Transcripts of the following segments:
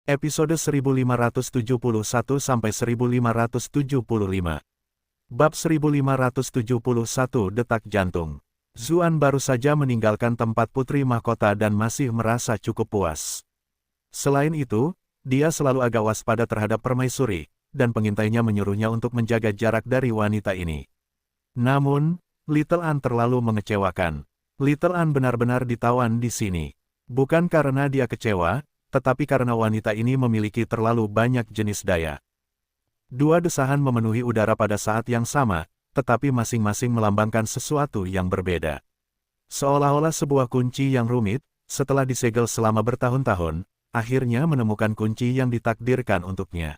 Episode 1571-1575. Bab 1571 Detak Jantung. Zuan baru saja meninggalkan tempat putri mahkota dan masih merasa cukup puas. Selain itu, dia selalu agak waspada terhadap permaisuri, dan pengintainya menyuruhnya untuk menjaga jarak dari wanita ini. Namun, Little Anne terlalu mengecewakan. Little Anne benar-benar ditawan di sini. Bukan karena dia kecewa, tetapi karena wanita ini memiliki terlalu banyak jenis daya. Dua desahan memenuhi udara pada saat yang sama, tetapi masing-masing melambangkan sesuatu yang berbeda. Seolah-olah sebuah kunci yang rumit, setelah disegel selama bertahun-tahun, akhirnya menemukan kunci yang ditakdirkan untuknya.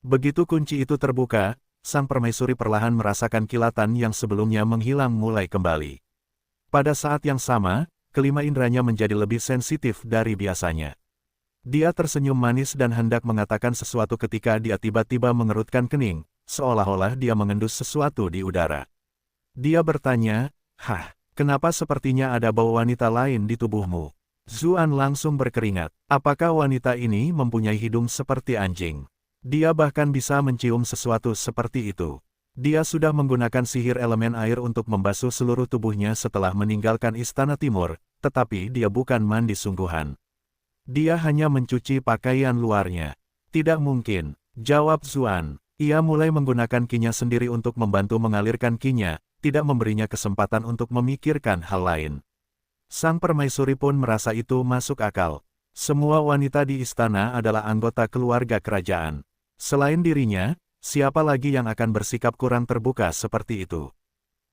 Begitu kunci itu terbuka, sang permaisuri perlahan merasakan kilatan yang sebelumnya menghilang mulai kembali. Pada saat yang sama, kelima indranya menjadi lebih sensitif dari biasanya. Dia tersenyum manis dan hendak mengatakan sesuatu ketika dia tiba-tiba mengerutkan kening, seolah-olah dia mengendus sesuatu di udara. Dia bertanya, "Hah, kenapa sepertinya ada bau wanita lain di tubuhmu?" Zuan langsung berkeringat. Apakah wanita ini mempunyai hidung seperti anjing? Dia bahkan bisa mencium sesuatu seperti itu. Dia sudah menggunakan sihir elemen air untuk membasuh seluruh tubuhnya setelah meninggalkan Istana Timur, tetapi dia bukan mandi sungguhan. Dia hanya mencuci pakaian luarnya. Tidak mungkin, jawab Zuan. Ia mulai menggunakan kinya sendiri untuk membantu mengalirkan kinya, tidak memberinya kesempatan untuk memikirkan hal lain. Sang permaisuri pun merasa itu masuk akal. Semua wanita di istana adalah anggota keluarga kerajaan. Selain dirinya, siapa lagi yang akan bersikap kurang terbuka seperti itu?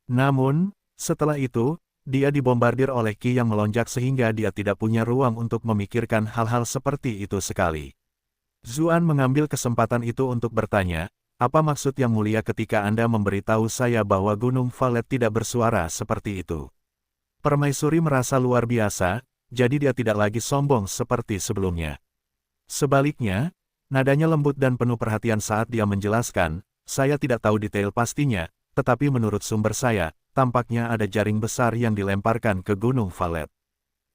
Namun, setelah itu, dia dibombardir oleh ki yang melonjak sehingga dia tidak punya ruang untuk memikirkan hal-hal seperti itu sekali. Zuan mengambil kesempatan itu untuk bertanya, "Apa maksud yang mulia ketika Anda memberitahu saya bahwa Gunung Valet tidak bersuara seperti itu?" Permaisuri merasa luar biasa, jadi dia tidak lagi sombong seperti sebelumnya. Sebaliknya, nadanya lembut dan penuh perhatian saat dia menjelaskan, "Saya tidak tahu detail pastinya, tetapi menurut sumber saya, tampaknya ada jaring besar yang dilemparkan ke Gunung Valet.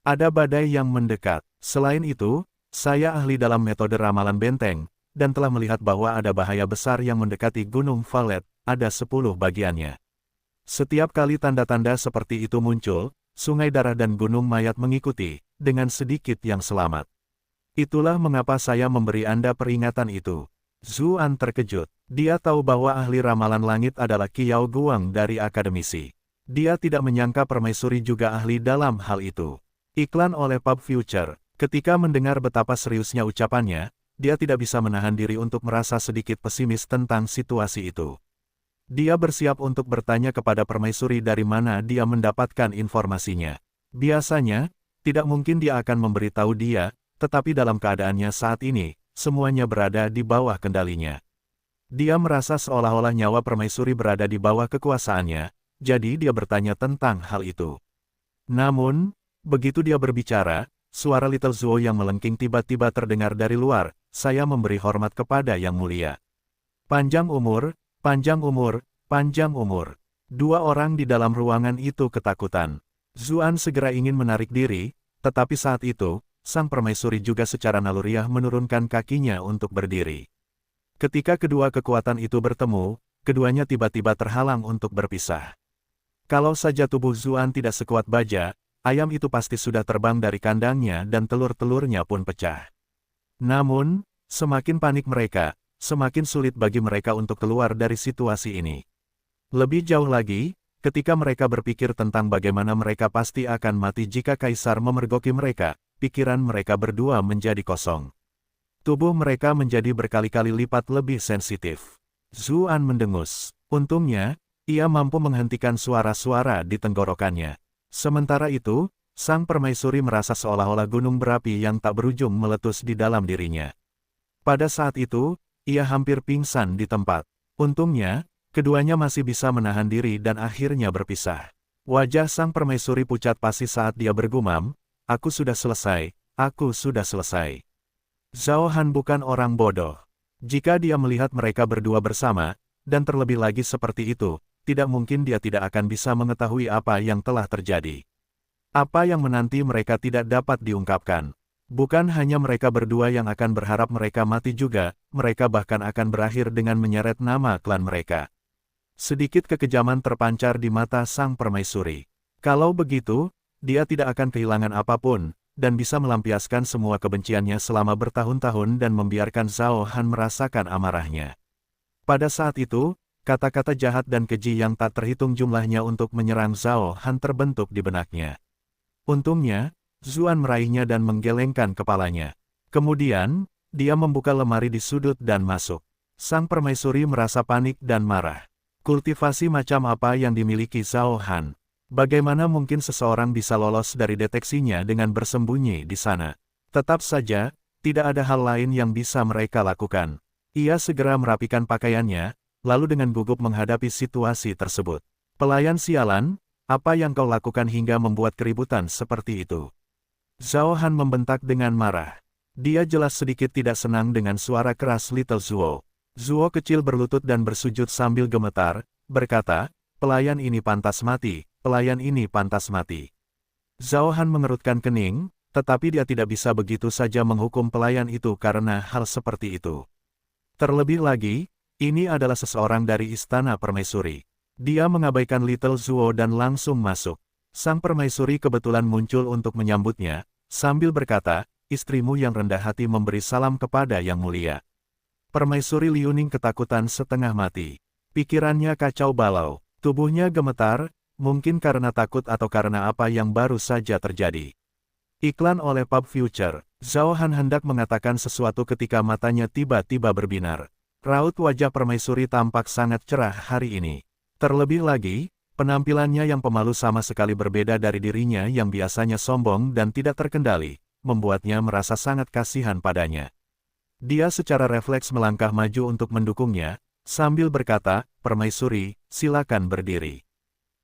Ada badai yang mendekat. Selain itu, saya ahli dalam metode ramalan benteng, dan telah melihat bahwa ada bahaya besar yang mendekati Gunung Valet, ada 10 bagiannya. Setiap kali tanda-tanda seperti itu muncul, sungai darah dan gunung mayat mengikuti, dengan sedikit yang selamat. Itulah mengapa saya memberi Anda peringatan itu." Zuan terkejut. Dia tahu bahwa ahli ramalan langit adalah Qiao Guang dari akademisi. Dia tidak menyangka permaisuri juga ahli dalam hal itu. Iklan oleh Pub Future. Ketika mendengar betapa seriusnya ucapannya, dia tidak bisa menahan diri untuk merasa sedikit pesimis tentang situasi itu. Dia bersiap untuk bertanya kepada permaisuri dari mana dia mendapatkan informasinya. Biasanya, tidak mungkin dia akan memberitahu dia, tetapi dalam keadaannya saat ini, semuanya berada di bawah kendalinya. Dia merasa seolah-olah nyawa permaisuri berada di bawah kekuasaannya, jadi dia bertanya tentang hal itu. Namun, begitu dia berbicara, suara Little Zuo yang melengking tiba-tiba terdengar dari luar, "Saya memberi hormat kepada Yang Mulia. Panjang umur, panjang umur, panjang umur." Dua orang di dalam ruangan itu ketakutan. Zuan segera ingin menarik diri, tetapi saat itu, sang permaisuri juga secara naluriah menurunkan kakinya untuk berdiri. Ketika kedua kekuatan itu bertemu, keduanya tiba-tiba terhalang untuk berpisah. Kalau saja tubuh Zuan tidak sekuat baja, ayam itu pasti sudah terbang dari kandangnya dan telur-telurnya pun pecah. Namun, semakin panik mereka, semakin sulit bagi mereka untuk keluar dari situasi ini. Lebih jauh lagi, ketika mereka berpikir tentang bagaimana mereka pasti akan mati jika kaisar memergoki mereka, pikiran mereka berdua menjadi kosong. Tubuh mereka menjadi berkali-kali lipat lebih sensitif. Zuan mendengus. Untungnya, ia mampu menghentikan suara-suara di tenggorokannya. Sementara itu, sang permaisuri merasa seolah-olah gunung berapi yang tak berujung meletus di dalam dirinya. Pada saat itu, ia hampir pingsan di tempat. Untungnya, keduanya masih bisa menahan diri dan akhirnya berpisah. Wajah sang permaisuri pucat pasi saat dia bergumam, "Aku sudah selesai, aku sudah selesai." Zhao Han bukan orang bodoh. Jika dia melihat mereka berdua bersama, dan terlebih lagi seperti itu, tidak mungkin dia tidak akan bisa mengetahui apa yang telah terjadi. Apa yang menanti mereka tidak dapat diungkapkan. Bukan hanya mereka berdua yang akan berharap mereka mati juga, mereka bahkan akan berakhir dengan menyeret nama klan mereka. Sedikit kekejaman terpancar di mata sang permaisuri. Kalau begitu, dia tidak akan kehilangan apapun, dan bisa melampiaskan semua kebenciannya selama bertahun-tahun dan membiarkan Zhao Han merasakan amarahnya. Pada saat itu, kata-kata jahat dan keji yang tak terhitung jumlahnya untuk menyerang Zhao Han terbentuk di benaknya. Untungnya, Zuan meraihnya dan menggelengkan kepalanya. Kemudian, dia membuka lemari di sudut dan masuk. Sang permaisuri merasa panik dan marah. Kultivasi macam apa yang dimiliki Zhao Han? Bagaimana mungkin seseorang bisa lolos dari deteksinya dengan bersembunyi di sana? Tetap saja, tidak ada hal lain yang bisa mereka lakukan. Ia segera merapikan pakaiannya, lalu dengan gugup menghadapi situasi tersebut. Pelayan sialan, apa yang kau lakukan hingga membuat keributan seperti itu? Zhao Han membentak dengan marah. Dia jelas sedikit tidak senang dengan suara keras Little Zuo. Zuo kecil berlutut dan bersujud sambil gemetar, berkata, pelayan ini pantas mati, pelayan ini pantas mati. Zhao Han mengerutkan kening, tetapi dia tidak bisa begitu saja menghukum pelayan itu karena hal seperti itu. Terlebih lagi, ini adalah seseorang dari istana permaisuri. Dia mengabaikan Little Zuo dan langsung masuk. Sang permaisuri kebetulan muncul untuk menyambutnya, sambil berkata, istrimu yang rendah hati memberi salam kepada yang mulia. Permaisuri Liuning ketakutan setengah mati. Pikirannya kacau balau, tubuhnya gemetar, mungkin karena takut atau karena apa yang baru saja terjadi. Iklan oleh Pub Future. Zhao Han hendak mengatakan sesuatu ketika matanya tiba-tiba berbinar. Raut wajah permaisuri tampak sangat cerah hari ini. Terlebih lagi, penampilannya yang pemalu sama sekali berbeda dari dirinya yang biasanya sombong dan tidak terkendali, membuatnya merasa sangat kasihan padanya. Dia secara refleks melangkah maju untuk mendukungnya, sambil berkata, permaisuri, silakan berdiri.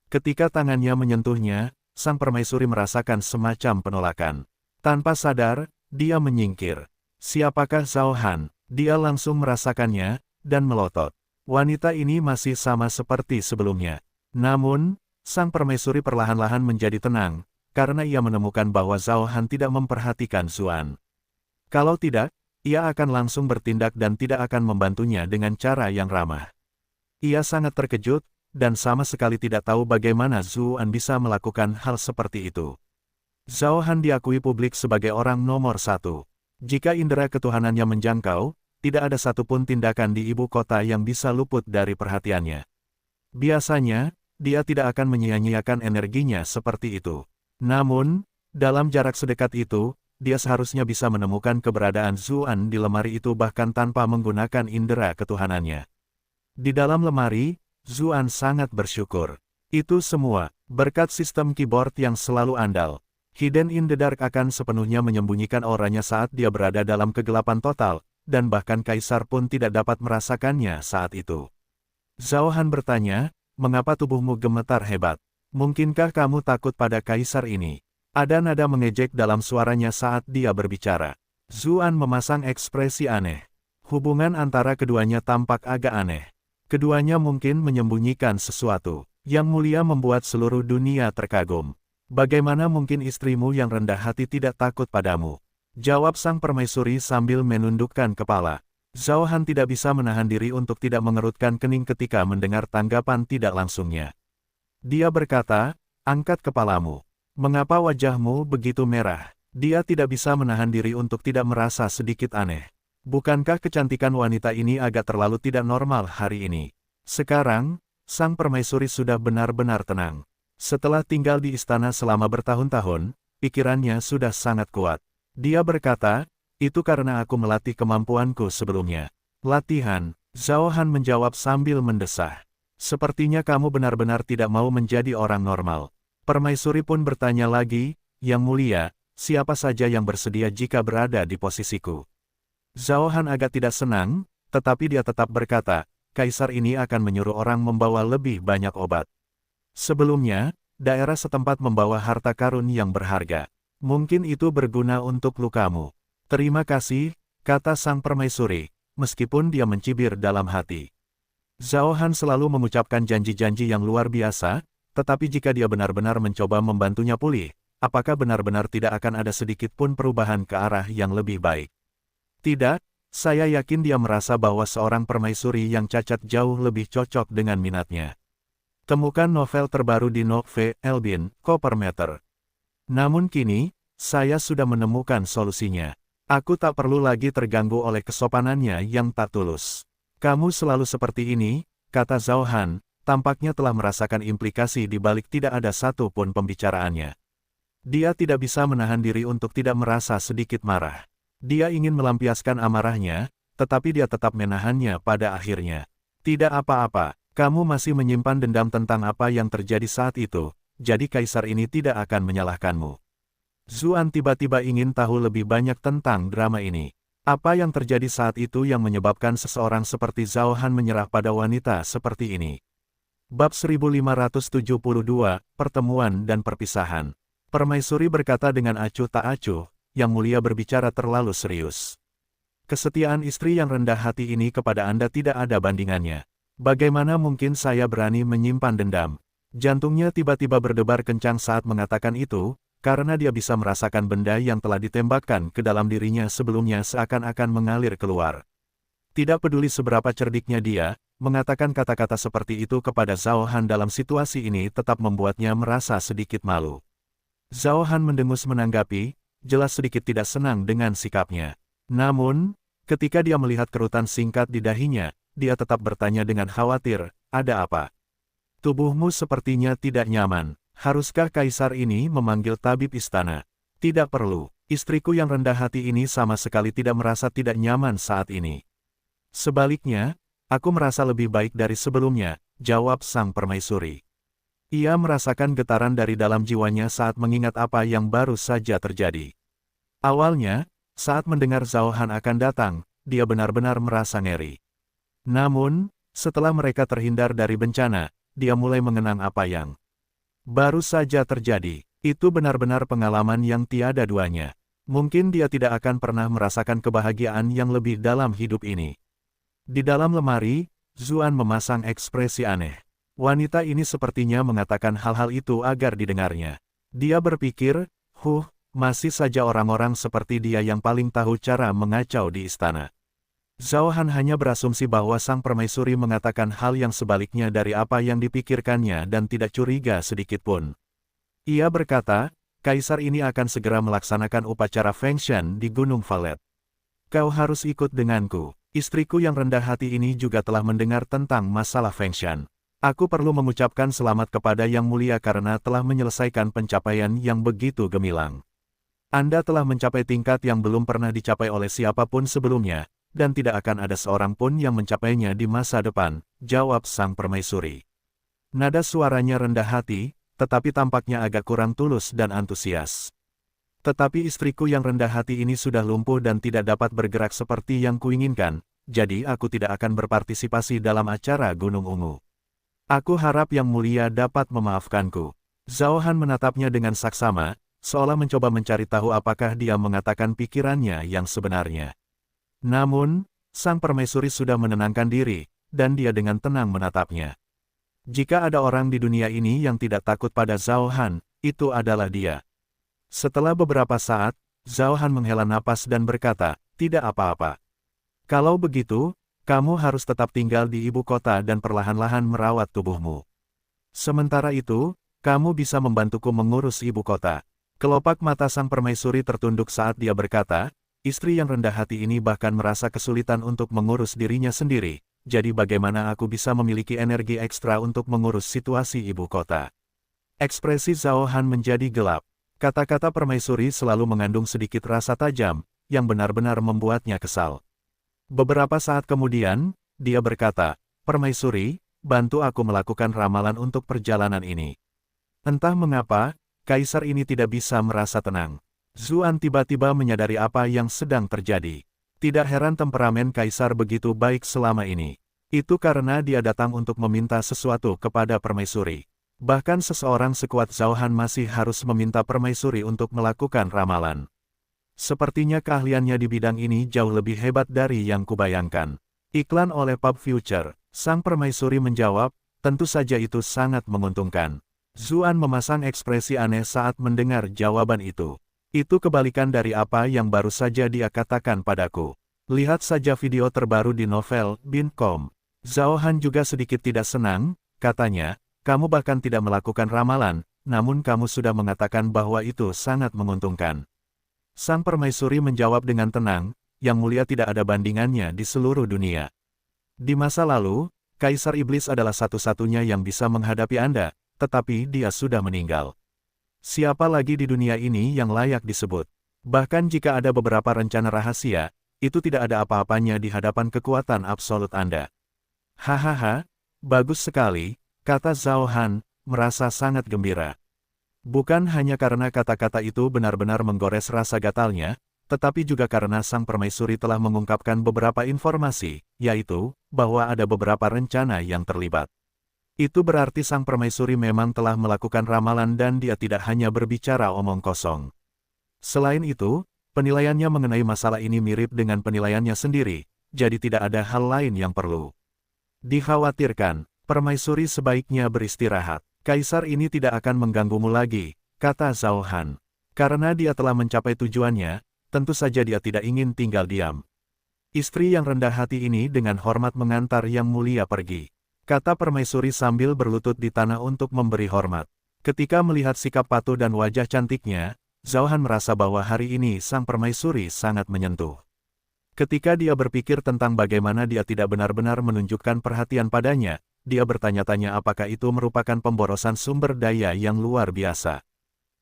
Ketika tangannya menyentuhnya, sang permaisuri merasakan semacam penolakan. Tanpa sadar, dia menyingkir. Siapakah Zhao Han? Dia langsung merasakannya, dan melotot. Wanita ini masih sama seperti sebelumnya. Namun, sang permaisuri perlahan-lahan menjadi tenang, karena ia menemukan bahwa Zhao Han tidak memperhatikan Zuan. Kalau tidak, ia akan langsung bertindak dan tidak akan membantunya dengan cara yang ramah. Ia sangat terkejut, dan sama sekali tidak tahu bagaimana Zuan bisa melakukan hal seperti itu. Zhao Han diakui publik sebagai orang nomor satu. Jika indera ketuhanannya menjangkau, tidak ada satupun tindakan di ibu kota yang bisa luput dari perhatiannya. Biasanya, dia tidak akan menyia-nyiakan energinya seperti itu. Namun, dalam jarak sedekat itu, dia seharusnya bisa menemukan keberadaan Zuan di lemari itu bahkan tanpa menggunakan indera ketuhanannya. Di dalam lemari, Zuan sangat bersyukur. Itu semua, berkat sistem keyboard yang selalu andal. Hidden in the Dark akan sepenuhnya menyembunyikan auranya saat dia berada dalam kegelapan total, dan bahkan Kaisar pun tidak dapat merasakannya saat itu. Zhao Han bertanya, mengapa tubuhmu gemetar hebat? Mungkinkah kamu takut pada Kaisar ini? Ada nada mengejek dalam suaranya saat dia berbicara. Zuan memasang ekspresi aneh. Hubungan antara keduanya tampak agak aneh. Keduanya mungkin menyembunyikan sesuatu. Yang mulia membuat seluruh dunia terkagum. Bagaimana mungkin istrimu yang rendah hati tidak takut padamu? Jawab sang permaisuri sambil menundukkan kepala. Zhao Han tidak bisa menahan diri untuk tidak mengerutkan kening ketika mendengar tanggapan tidak langsungnya. Dia berkata, angkat kepalamu. Mengapa wajahmu begitu merah? Dia tidak bisa menahan diri untuk tidak merasa sedikit aneh. Bukankah kecantikan wanita ini agak terlalu tidak normal hari ini? Sekarang, sang permaisuri sudah benar-benar tenang. Setelah tinggal di istana selama bertahun-tahun, pikirannya sudah sangat kuat. Dia berkata, itu karena aku melatih kemampuanku sebelumnya. Latihan, Zhao Han menjawab sambil mendesah. Sepertinya kamu benar-benar tidak mau menjadi orang normal. Permaisuri pun bertanya lagi, Yang mulia, siapa saja yang bersedia jika berada di posisiku? Zhao Han agak tidak senang, tetapi dia tetap berkata, Kaisar ini akan menyuruh orang membawa lebih banyak obat. Sebelumnya, daerah setempat membawa harta karun yang berharga. Mungkin itu berguna untuk lukamu. Terima kasih, kata sang permaisuri, meskipun dia mencibir dalam hati. Zhao Han selalu mengucapkan janji-janji yang luar biasa, tetapi jika dia benar-benar mencoba membantunya pulih, apakah benar-benar tidak akan ada sedikit pun perubahan ke arah yang lebih baik? Tidak, saya yakin dia merasa bahwa seorang permaisuri yang cacat jauh lebih cocok dengan minatnya. Temukan novel terbaru di Novel Elbin, Coppermeter. Namun kini, saya sudah menemukan solusinya. Aku tak perlu lagi terganggu oleh kesopanannya yang tak tulus. Kamu selalu seperti ini, kata Zhao Han, tampaknya telah merasakan implikasi di balik tidak ada satu pun pembicaraannya. Dia tidak bisa menahan diri untuk tidak merasa sedikit marah. Dia ingin melampiaskan amarahnya, tetapi dia tetap menahannya pada akhirnya. Tidak apa-apa, kamu masih menyimpan dendam tentang apa yang terjadi saat itu, jadi kaisar ini tidak akan menyalahkanmu. Zuan tiba-tiba ingin tahu lebih banyak tentang drama ini. Apa yang terjadi saat itu yang menyebabkan seseorang seperti Zhao Han menyerah pada wanita seperti ini? Bab 1572, Pertemuan dan Perpisahan. Permaisuri berkata dengan acuh tak acuh, Yang Mulia berbicara terlalu serius. Kesetiaan istri yang rendah hati ini kepada Anda tidak ada bandingannya. Bagaimana mungkin saya berani menyimpan dendam? Jantungnya tiba-tiba berdebar kencang saat mengatakan itu, karena dia bisa merasakan benda yang telah ditembakkan ke dalam dirinya sebelumnya seakan-akan mengalir keluar. Tidak peduli seberapa cerdiknya dia, mengatakan kata-kata seperti itu kepada Zhao Han dalam situasi ini tetap membuatnya merasa sedikit malu. Zhao Han mendengus menanggapi, jelas sedikit tidak senang dengan sikapnya. Namun, ketika dia melihat kerutan singkat di dahinya, dia tetap bertanya dengan khawatir, ada apa? Tubuhmu sepertinya tidak nyaman. Haruskah kaisar ini memanggil tabib istana? Tidak perlu. Istriku yang rendah hati ini sama sekali tidak merasa tidak nyaman saat ini. Sebaliknya, aku merasa lebih baik dari sebelumnya, jawab sang permaisuri. Ia merasakan getaran dari dalam jiwanya saat mengingat apa yang baru saja terjadi. Awalnya, saat mendengar Zhao Han akan datang, dia benar-benar merasa ngeri. Namun, setelah mereka terhindar dari bencana, dia mulai mengenang apa yang baru saja terjadi. Itu benar-benar pengalaman yang tiada duanya. Mungkin dia tidak akan pernah merasakan kebahagiaan yang lebih dalam hidup ini. Di dalam lemari, Zuan memasang ekspresi aneh. Wanita ini sepertinya mengatakan hal-hal itu agar didengarnya. Dia berpikir, masih saja orang-orang seperti dia yang paling tahu cara mengacau di istana. Zhao Han hanya berasumsi bahwa sang permaisuri mengatakan hal yang sebaliknya dari apa yang dipikirkannya dan tidak curiga sedikitpun. Ia berkata, kaisar ini akan segera melaksanakan upacara Feng Shen di Gunung Valet. Kau harus ikut denganku. Istriku yang rendah hati ini juga telah mendengar tentang masalah Feng Shen. Aku perlu mengucapkan selamat kepada Yang Mulia karena telah menyelesaikan pencapaian yang begitu gemilang. Anda telah mencapai tingkat yang belum pernah dicapai oleh siapapun sebelumnya, dan tidak akan ada seorang pun yang mencapainya di masa depan, jawab sang permaisuri. Nada suaranya rendah hati, tetapi tampaknya agak kurang tulus dan antusias. Tetapi istriku yang rendah hati ini sudah lumpuh dan tidak dapat bergerak seperti yang kuinginkan, jadi aku tidak akan berpartisipasi dalam acara Gunung Ungu. Aku harap Yang Mulia dapat memaafkanku. Zhao Han menatapnya dengan saksama, seolah mencoba mencari tahu apakah dia mengatakan pikirannya yang sebenarnya. Namun, sang permaisuri sudah menenangkan diri, dan dia dengan tenang menatapnya. Jika ada orang di dunia ini yang tidak takut pada Zhao Han, itu adalah dia. Setelah beberapa saat, Zhao Han menghela napas dan berkata, tidak apa-apa. Kalau begitu, kamu harus tetap tinggal di ibu kota dan perlahan-lahan merawat tubuhmu. Sementara itu, kamu bisa membantuku mengurus ibu kota. Kelopak mata sang permaisuri tertunduk saat dia berkata, istri yang rendah hati ini bahkan merasa kesulitan untuk mengurus dirinya sendiri, jadi bagaimana aku bisa memiliki energi ekstra untuk mengurus situasi ibu kota? Ekspresi Zhao Han menjadi gelap. Kata-kata permaisuri selalu mengandung sedikit rasa tajam, yang benar-benar membuatnya kesal. Beberapa saat kemudian, dia berkata, permaisuri, bantu aku melakukan ramalan untuk perjalanan ini. Entah mengapa, kaisar ini tidak bisa merasa tenang. Zuan tiba-tiba menyadari apa yang sedang terjadi. Tidak heran temperamen kaisar begitu baik selama ini. Itu karena dia datang untuk meminta sesuatu kepada permaisuri. Bahkan seseorang sekuat Zhao Han masih harus meminta permaisuri untuk melakukan ramalan. Sepertinya keahliannya di bidang ini jauh lebih hebat dari yang kubayangkan. Iklan oleh Pub Future, sang permaisuri menjawab, tentu saja itu sangat menguntungkan. Zuan memasang ekspresi aneh saat mendengar jawaban itu. Itu kebalikan dari apa yang baru saja dia katakan padaku. Lihat saja video terbaru di novel.com. Zhao Han juga sedikit tidak senang, katanya, kamu bahkan tidak melakukan ramalan, namun kamu sudah mengatakan bahwa itu sangat menguntungkan. Sang permaisuri menjawab dengan tenang, yang mulia tidak ada bandingannya di seluruh dunia. Di masa lalu, Kaisar Iblis adalah satu-satunya yang bisa menghadapi Anda, tetapi dia sudah meninggal. Siapa lagi di dunia ini yang layak disebut? Bahkan jika ada beberapa rencana rahasia, itu tidak ada apa-apanya di hadapan kekuatan absolut Anda. Hahaha, bagus sekali, kata Zhao Han, merasa sangat gembira. Bukan hanya karena kata-kata itu benar-benar menggores rasa gatalnya, tetapi juga karena sang permaisuri telah mengungkapkan beberapa informasi, yaitu, bahwa ada beberapa rencana yang terlibat. Itu berarti sang permaisuri memang telah melakukan ramalan dan dia tidak hanya berbicara omong kosong. Selain itu, penilaiannya mengenai masalah ini mirip dengan penilaiannya sendiri, jadi tidak ada hal lain yang perlu dikhawatirkan. Permaisuri sebaiknya beristirahat. Kaisar ini tidak akan mengganggumu lagi, kata Zhao Han. Karena dia telah mencapai tujuannya, tentu saja dia tidak ingin tinggal diam. Istri yang rendah hati ini dengan hormat mengantar yang mulia pergi, kata permaisuri sambil berlutut di tanah untuk memberi hormat. Ketika melihat sikap patuh dan wajah cantiknya, Zhao Han merasa bahwa hari ini sang permaisuri sangat menyentuh. Ketika dia berpikir tentang bagaimana dia tidak benar-benar menunjukkan perhatian padanya, dia bertanya-tanya apakah itu merupakan pemborosan sumber daya yang luar biasa.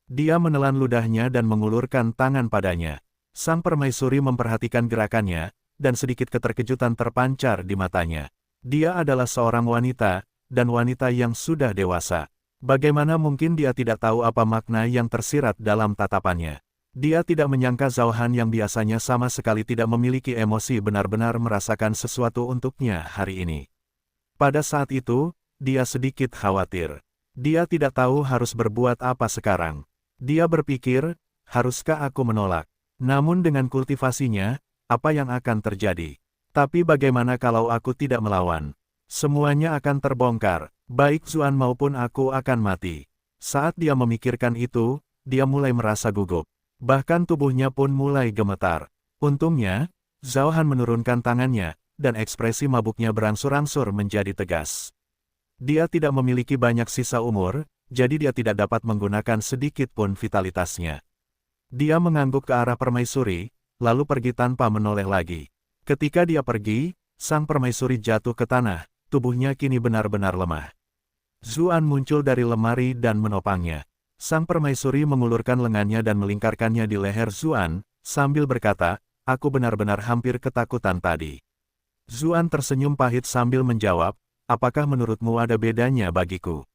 Dia menelan ludahnya dan mengulurkan tangan padanya. Sang permaisuri memperhatikan gerakannya, dan sedikit keterkejutan terpancar di matanya. Dia adalah seorang wanita, dan wanita yang sudah dewasa. Bagaimana mungkin dia tidak tahu apa makna yang tersirat dalam tatapannya? Dia tidak menyangka Zhao Han yang biasanya sama sekali tidak memiliki emosi benar-benar merasakan sesuatu untuknya hari ini. Pada saat itu, dia sedikit khawatir. Dia tidak tahu harus berbuat apa sekarang. Dia berpikir, haruskah aku menolak? Namun dengan kultivasinya, apa yang akan terjadi? Tapi bagaimana kalau aku tidak melawan? Semuanya akan terbongkar, baik Zuan maupun aku akan mati. Saat dia memikirkan itu, dia mulai merasa gugup. Bahkan tubuhnya pun mulai gemetar. Untungnya, Zhao Han menurunkan tangannya, dan ekspresi mabuknya berangsur-angsur menjadi tegas. Dia tidak memiliki banyak sisa umur, jadi dia tidak dapat menggunakan sedikit pun vitalitasnya. Dia mengangguk ke arah permaisuri, lalu pergi tanpa menoleh lagi. Ketika dia pergi, sang permaisuri jatuh ke tanah, tubuhnya kini benar-benar lemah. Zuan muncul dari lemari dan menopangnya. Sang permaisuri mengulurkan lengannya dan melingkarkannya di leher Zuan, sambil berkata, aku benar-benar hampir ketakutan tadi. Zuan tersenyum pahit sambil menjawab, apakah menurutmu ada bedanya bagiku?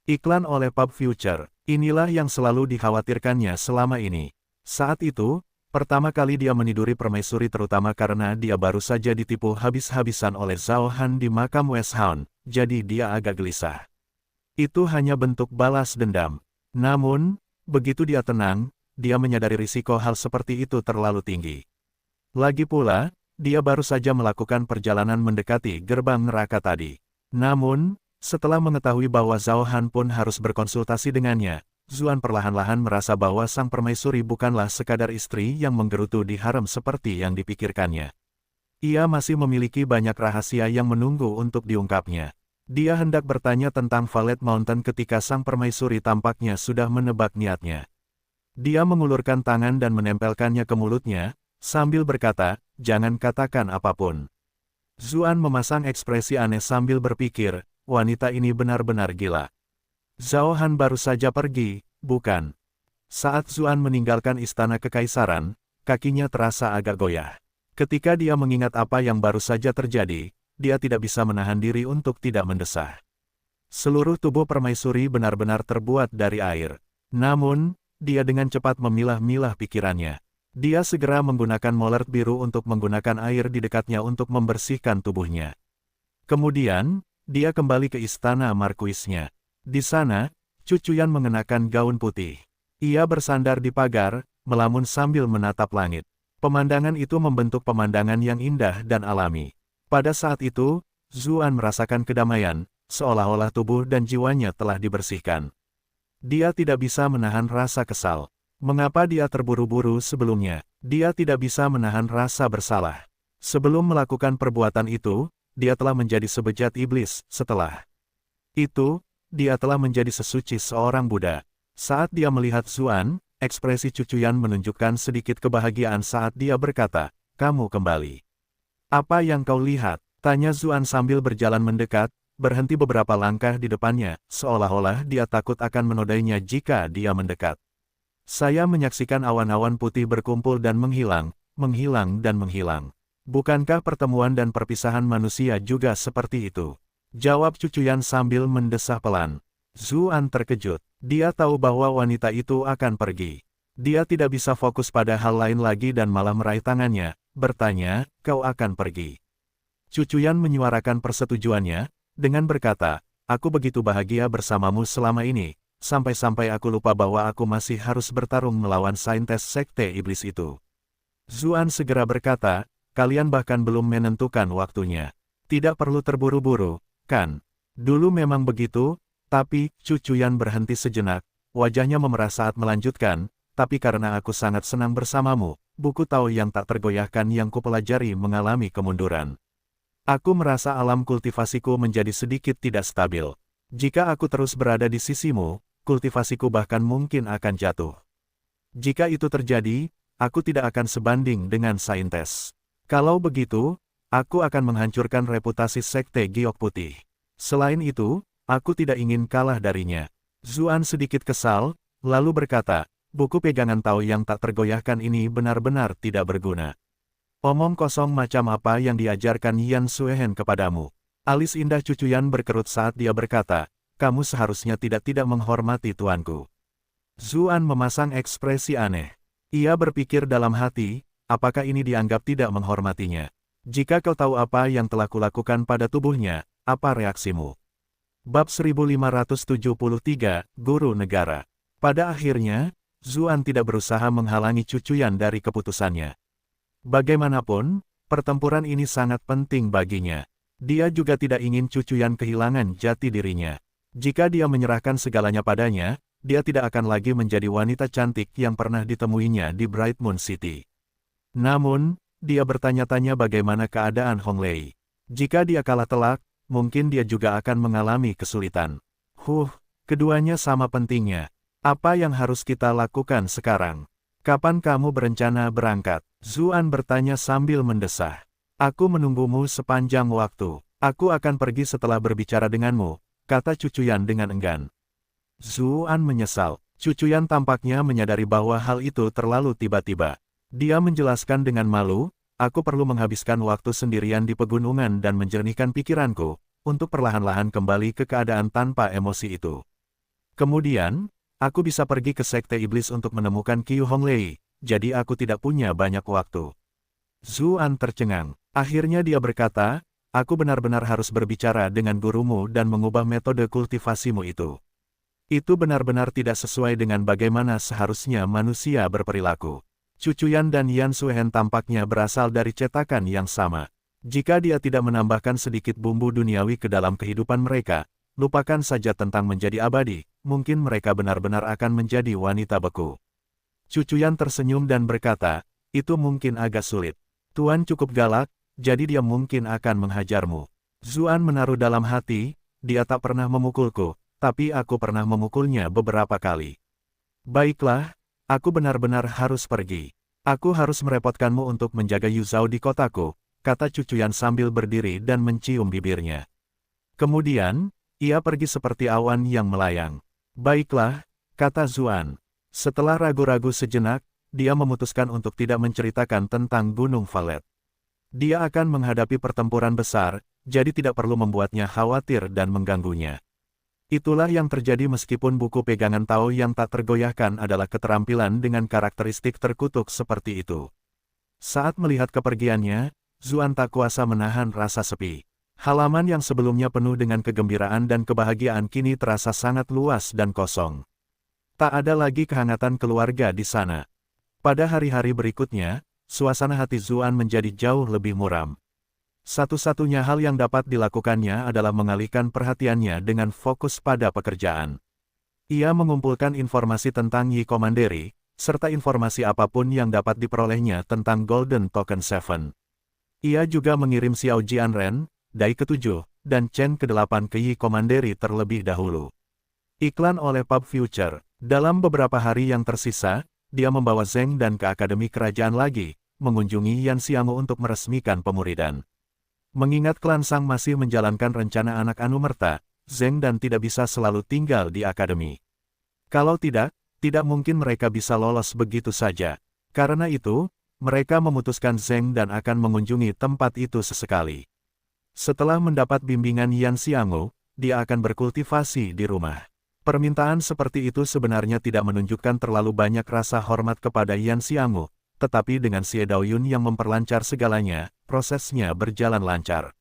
Iklan oleh Pub Future, inilah yang selalu dikhawatirkannya selama ini. Saat itu, pertama kali dia meniduri permaisuri terutama karena dia baru saja ditipu habis-habisan oleh Zhao Han di makam West Hound, jadi dia agak gelisah. Itu hanya bentuk balas dendam. Namun, begitu dia tenang, dia menyadari risiko hal seperti itu terlalu tinggi. Lagi pula, dia baru saja melakukan perjalanan mendekati gerbang neraka tadi. Namun, setelah mengetahui bahwa Zhao Han pun harus berkonsultasi dengannya, Zuan perlahan-lahan merasa bahwa sang permaisuri bukanlah sekadar istri yang menggerutu di harem seperti yang dipikirkannya. Ia masih memiliki banyak rahasia yang menunggu untuk diungkapnya. Dia hendak bertanya tentang Valet Mountain ketika sang permaisuri tampaknya sudah menebak niatnya. Dia mengulurkan tangan dan menempelkannya ke mulutnya, sambil berkata, jangan katakan apapun. Zuan memasang ekspresi aneh sambil berpikir, wanita ini benar-benar gila. Zhao Han baru saja pergi, bukan? Saat Zuan meninggalkan istana kekaisaran, kakinya terasa agak goyah. Ketika dia mengingat apa yang baru saja terjadi, dia tidak bisa menahan diri untuk tidak mendesah. Seluruh tubuh permaisuri benar-benar terbuat dari air. Namun, dia dengan cepat memilah-milah pikirannya. Dia segera menggunakan moler biru untuk menggunakan air di dekatnya untuk membersihkan tubuhnya. Kemudian, dia kembali ke istana markuisnya. Di sana, Cucuyan mengenakan gaun putih. Ia bersandar di pagar, melamun sambil menatap langit. Pemandangan itu membentuk pemandangan yang indah dan alami. Pada saat itu, Zuan merasakan kedamaian, seolah-olah tubuh dan jiwanya telah dibersihkan. Dia tidak bisa menahan rasa kesal. Mengapa dia terburu-buru sebelumnya? Dia tidak bisa menahan rasa bersalah. Sebelum melakukan perbuatan itu, dia telah menjadi sebejat iblis. Setelah itu, dia telah menjadi sesuci seorang Buddha. Saat dia melihat Zuan, ekspresi Cucuyan menunjukkan sedikit kebahagiaan saat dia berkata, "Kamu kembali." "Apa yang kau lihat?" tanya Zuan sambil berjalan mendekat, berhenti beberapa langkah di depannya, seolah-olah dia takut akan menodainya jika dia mendekat. "Saya menyaksikan awan-awan putih berkumpul dan menghilang, menghilang dan menghilang. Bukankah pertemuan dan perpisahan manusia juga seperti itu?" jawab Cucuyan sambil mendesah pelan. Zuan terkejut. Dia tahu bahwa wanita itu akan pergi. Dia tidak bisa fokus pada hal lain lagi dan malah meraih tangannya, bertanya, "Kau akan pergi?" Cucuyan menyuarakan persetujuannya, dengan berkata, "Aku begitu bahagia bersamamu selama ini, sampai-sampai aku lupa bahwa aku masih harus bertarung melawan saintes sekte iblis itu." Zuan segera berkata, "Kalian bahkan belum menentukan waktunya. Tidak perlu terburu-buru, kan?" "Dulu memang begitu, tapi," Cucuyan berhenti sejenak, wajahnya memerah saat melanjutkan, "tapi karena aku sangat senang bersamamu, buku Tao yang tak tergoyahkan yang kupelajari mengalami kemunduran. Aku merasa alam kultivasiku menjadi sedikit tidak stabil. Jika aku terus berada di sisimu, kultivasiku bahkan mungkin akan jatuh. Jika itu terjadi, aku tidak akan sebanding dengan saintes. Kalau begitu, aku akan menghancurkan reputasi sekte Giok Putih. Selain itu, aku tidak ingin kalah darinya." Zuan sedikit kesal, lalu berkata, "Buku pegangan Tao yang tak tergoyahkan ini benar-benar tidak berguna. Omong kosong macam apa yang diajarkan Yan Suehen kepadamu?" Alis indah Cucuyan berkerut saat dia berkata, "Kamu seharusnya tidak menghormati tuanku." Zuan memasang ekspresi aneh. Ia berpikir dalam hati, apakah ini dianggap tidak menghormatinya? "Jika kau tahu apa yang telah kulakukan pada tubuhnya, apa reaksimu?" Bab 1573, Guru Negara. Pada akhirnya, Zuan tidak berusaha menghalangi Cucuyan dari keputusannya. Bagaimanapun, pertempuran ini sangat penting baginya. Dia juga tidak ingin Cucuyan kehilangan jati dirinya. Jika dia menyerahkan segalanya padanya, dia tidak akan lagi menjadi wanita cantik yang pernah ditemuinya di Bright Moon City. Namun, dia bertanya-tanya bagaimana keadaan Hong Lei. Jika dia kalah telak, mungkin dia juga akan mengalami kesulitan. Keduanya sama pentingnya. Apa yang harus kita lakukan sekarang? Kapan kamu berencana berangkat? Zuan bertanya sambil mendesah. "Aku menunggumu sepanjang waktu. Aku akan pergi setelah berbicara denganmu," kata Cucuyan dengan enggan. Zuan menyesal. Cucuyan tampaknya menyadari bahwa hal itu terlalu tiba-tiba. Dia menjelaskan dengan malu, "Aku perlu menghabiskan waktu sendirian di pegunungan dan menjernihkan pikiranku, untuk perlahan-lahan kembali ke keadaan tanpa emosi itu. Kemudian, aku bisa pergi ke sekte iblis untuk menemukan Qiu Honglei, jadi aku tidak punya banyak waktu." Zuan tercengang. Akhirnya dia berkata, "Aku benar-benar harus berbicara dengan gurumu dan mengubah metode kultivasimu itu. Itu benar-benar tidak sesuai dengan bagaimana seharusnya manusia berperilaku." Cucuyan dan Yan Suhen tampaknya berasal dari cetakan yang sama. Jika dia tidak menambahkan sedikit bumbu duniawi ke dalam kehidupan mereka, lupakan saja tentang menjadi abadi, mungkin mereka benar-benar akan menjadi wanita beku. Cucuyan tersenyum dan berkata, "Itu mungkin agak sulit. Tuan cukup galak, jadi dia mungkin akan menghajarmu." Zuan menaruh dalam hati, "Dia tak pernah memukulku, tapi aku pernah memukulnya beberapa kali. Baiklah, aku benar-benar harus pergi. Aku harus merepotkanmu untuk menjaga Yu Zhao di kotaku," kata Cucuyan sambil berdiri dan mencium bibirnya. Kemudian, ia pergi seperti awan yang melayang. "Baiklah," kata Zuan. Setelah ragu-ragu sejenak, dia memutuskan untuk tidak menceritakan tentang Gunung Valet. Dia akan menghadapi pertempuran besar, jadi tidak perlu membuatnya khawatir dan mengganggunya. Itulah yang terjadi meskipun buku pegangan Tao yang tak tergoyahkan adalah keterampilan dengan karakteristik terkutuk seperti itu. Saat melihat kepergiannya, Zuan tak kuasa menahan rasa sepi. Halaman yang sebelumnya penuh dengan kegembiraan dan kebahagiaan kini terasa sangat luas dan kosong. Tak ada lagi kehangatan keluarga di sana. Pada hari-hari berikutnya, suasana hati Zuan menjadi jauh lebih muram. Satu-satunya hal yang dapat dilakukannya adalah mengalihkan perhatiannya dengan fokus pada pekerjaan. Ia mengumpulkan informasi tentang Yi Commandery, serta informasi apapun yang dapat diperolehnya tentang Golden Token 7. Ia juga mengirim Xiao Jianren, Dai ke-7, dan Chen ke-8 ke Yi Commandery terlebih dahulu. Iklan oleh Pub Future. Dalam beberapa hari yang tersisa, dia membawa Zheng Dan ke Akademi Kerajaan lagi, mengunjungi Yan Xiangou untuk meresmikan pemuridan. Mengingat klan Sang masih menjalankan rencana anak Anumerta, Zheng Dan tidak bisa selalu tinggal di akademi. Kalau tidak mungkin mereka bisa lolos begitu saja. Karena itu, mereka memutuskan Zheng Dan akan mengunjungi tempat itu sesekali. Setelah mendapat bimbingan Yan Xiangou, dia akan berkultivasi di rumah. Permintaan seperti itu sebenarnya tidak menunjukkan terlalu banyak rasa hormat kepada Yan Xiangou, tetapi dengan Xie Daoyun yang memperlancar segalanya, prosesnya berjalan lancar.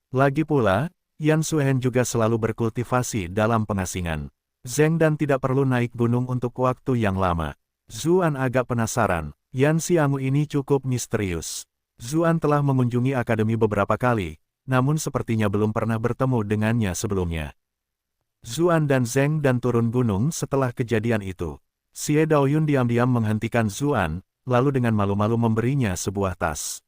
Lagi pula, Yan Suhen juga selalu berkultivasi dalam pengasingan. Zheng Dan tidak perlu naik gunung untuk waktu yang lama. Zuan agak penasaran, Yan Xiangou ini cukup misterius. Zuan telah mengunjungi akademi beberapa kali, namun sepertinya belum pernah bertemu dengannya sebelumnya. Zuan dan Zheng Dan turun gunung setelah kejadian itu. Xie Daoyun diam-diam menghentikan Zuan, lalu dengan malu-malu memberinya sebuah tas.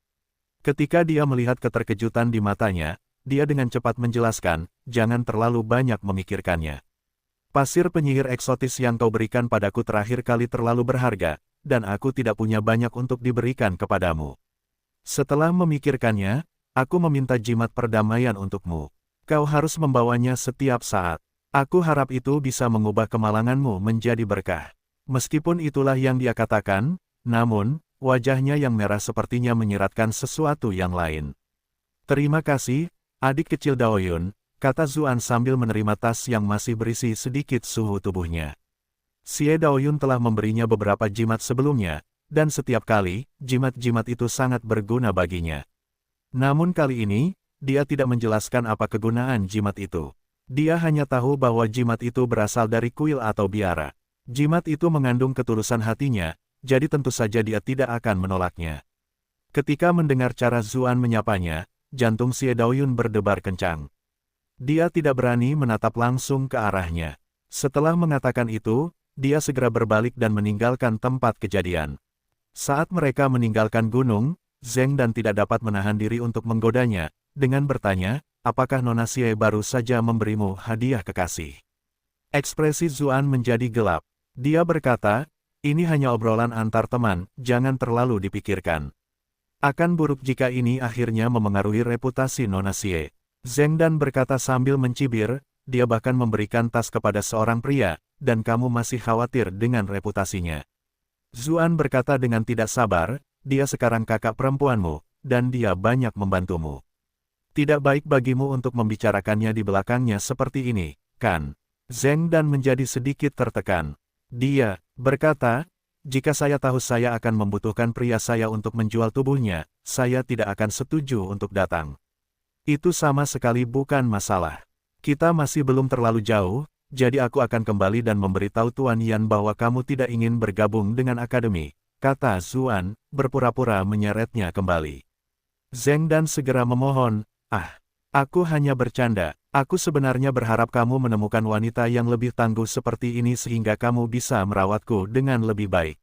Ketika dia melihat keterkejutan di matanya, dia dengan cepat menjelaskan, jangan terlalu banyak memikirkannya. Pasir penyihir eksotis yang kau berikan padaku terakhir kali terlalu berharga, dan aku tidak punya banyak untuk diberikan kepadamu. Setelah memikirkannya, aku meminta jimat perdamaian untukmu. Kau harus membawanya setiap saat. Aku harap itu bisa mengubah kemalanganmu menjadi berkah. Meskipun itulah yang dia katakan, namun, wajahnya yang merah sepertinya menyiratkan sesuatu yang lain. Terima kasih, adik kecil Daoyun, kata Zuan sambil menerima tas yang masih berisi sedikit suhu tubuhnya. Xie Daoyun telah memberinya beberapa jimat sebelumnya, dan setiap kali, jimat-jimat itu sangat berguna baginya. Namun kali ini, dia tidak menjelaskan apa kegunaan jimat itu. Dia hanya tahu bahwa jimat itu berasal dari kuil atau biara. Jimat itu mengandung ketulusan hatinya, jadi tentu saja dia tidak akan menolaknya. Ketika mendengar cara Zuan menyapanya, jantung Xie Daoyun berdebar kencang. Dia tidak berani menatap langsung ke arahnya. Setelah mengatakan itu, dia segera berbalik dan meninggalkan tempat kejadian. Saat mereka meninggalkan gunung, Zheng Dan tidak dapat menahan diri untuk menggodanya, dengan bertanya, apakah Nona Xie baru saja memberimu hadiah kekasih? Ekspresi Zuan menjadi gelap. Dia berkata, ini hanya obrolan antar teman, jangan terlalu dipikirkan. Akan buruk jika ini akhirnya memengaruhi reputasi Nona Xie. Zheng Dan berkata sambil mencibir, dia bahkan memberikan tas kepada seorang pria, dan kamu masih khawatir dengan reputasinya. Zuan berkata dengan tidak sabar, dia sekarang kakak perempuanmu, dan dia banyak membantumu. Tidak baik bagimu untuk membicarakannya di belakangnya seperti ini, kan? Zheng Dan menjadi sedikit tertekan. Dia berkata, jika saya tahu saya akan membutuhkan pria saya untuk menjual tubuhnya, saya tidak akan setuju untuk datang. Itu sama sekali bukan masalah. Kita masih belum terlalu jauh, jadi aku akan kembali dan memberitahu Tuan Yan bahwa kamu tidak ingin bergabung dengan akademi, kata Zuan, berpura-pura menyeretnya kembali. Zheng Dan segera memohon, aku hanya bercanda. Aku sebenarnya berharap kamu menemukan wanita yang lebih tangguh seperti ini sehingga kamu bisa merawatku dengan lebih baik.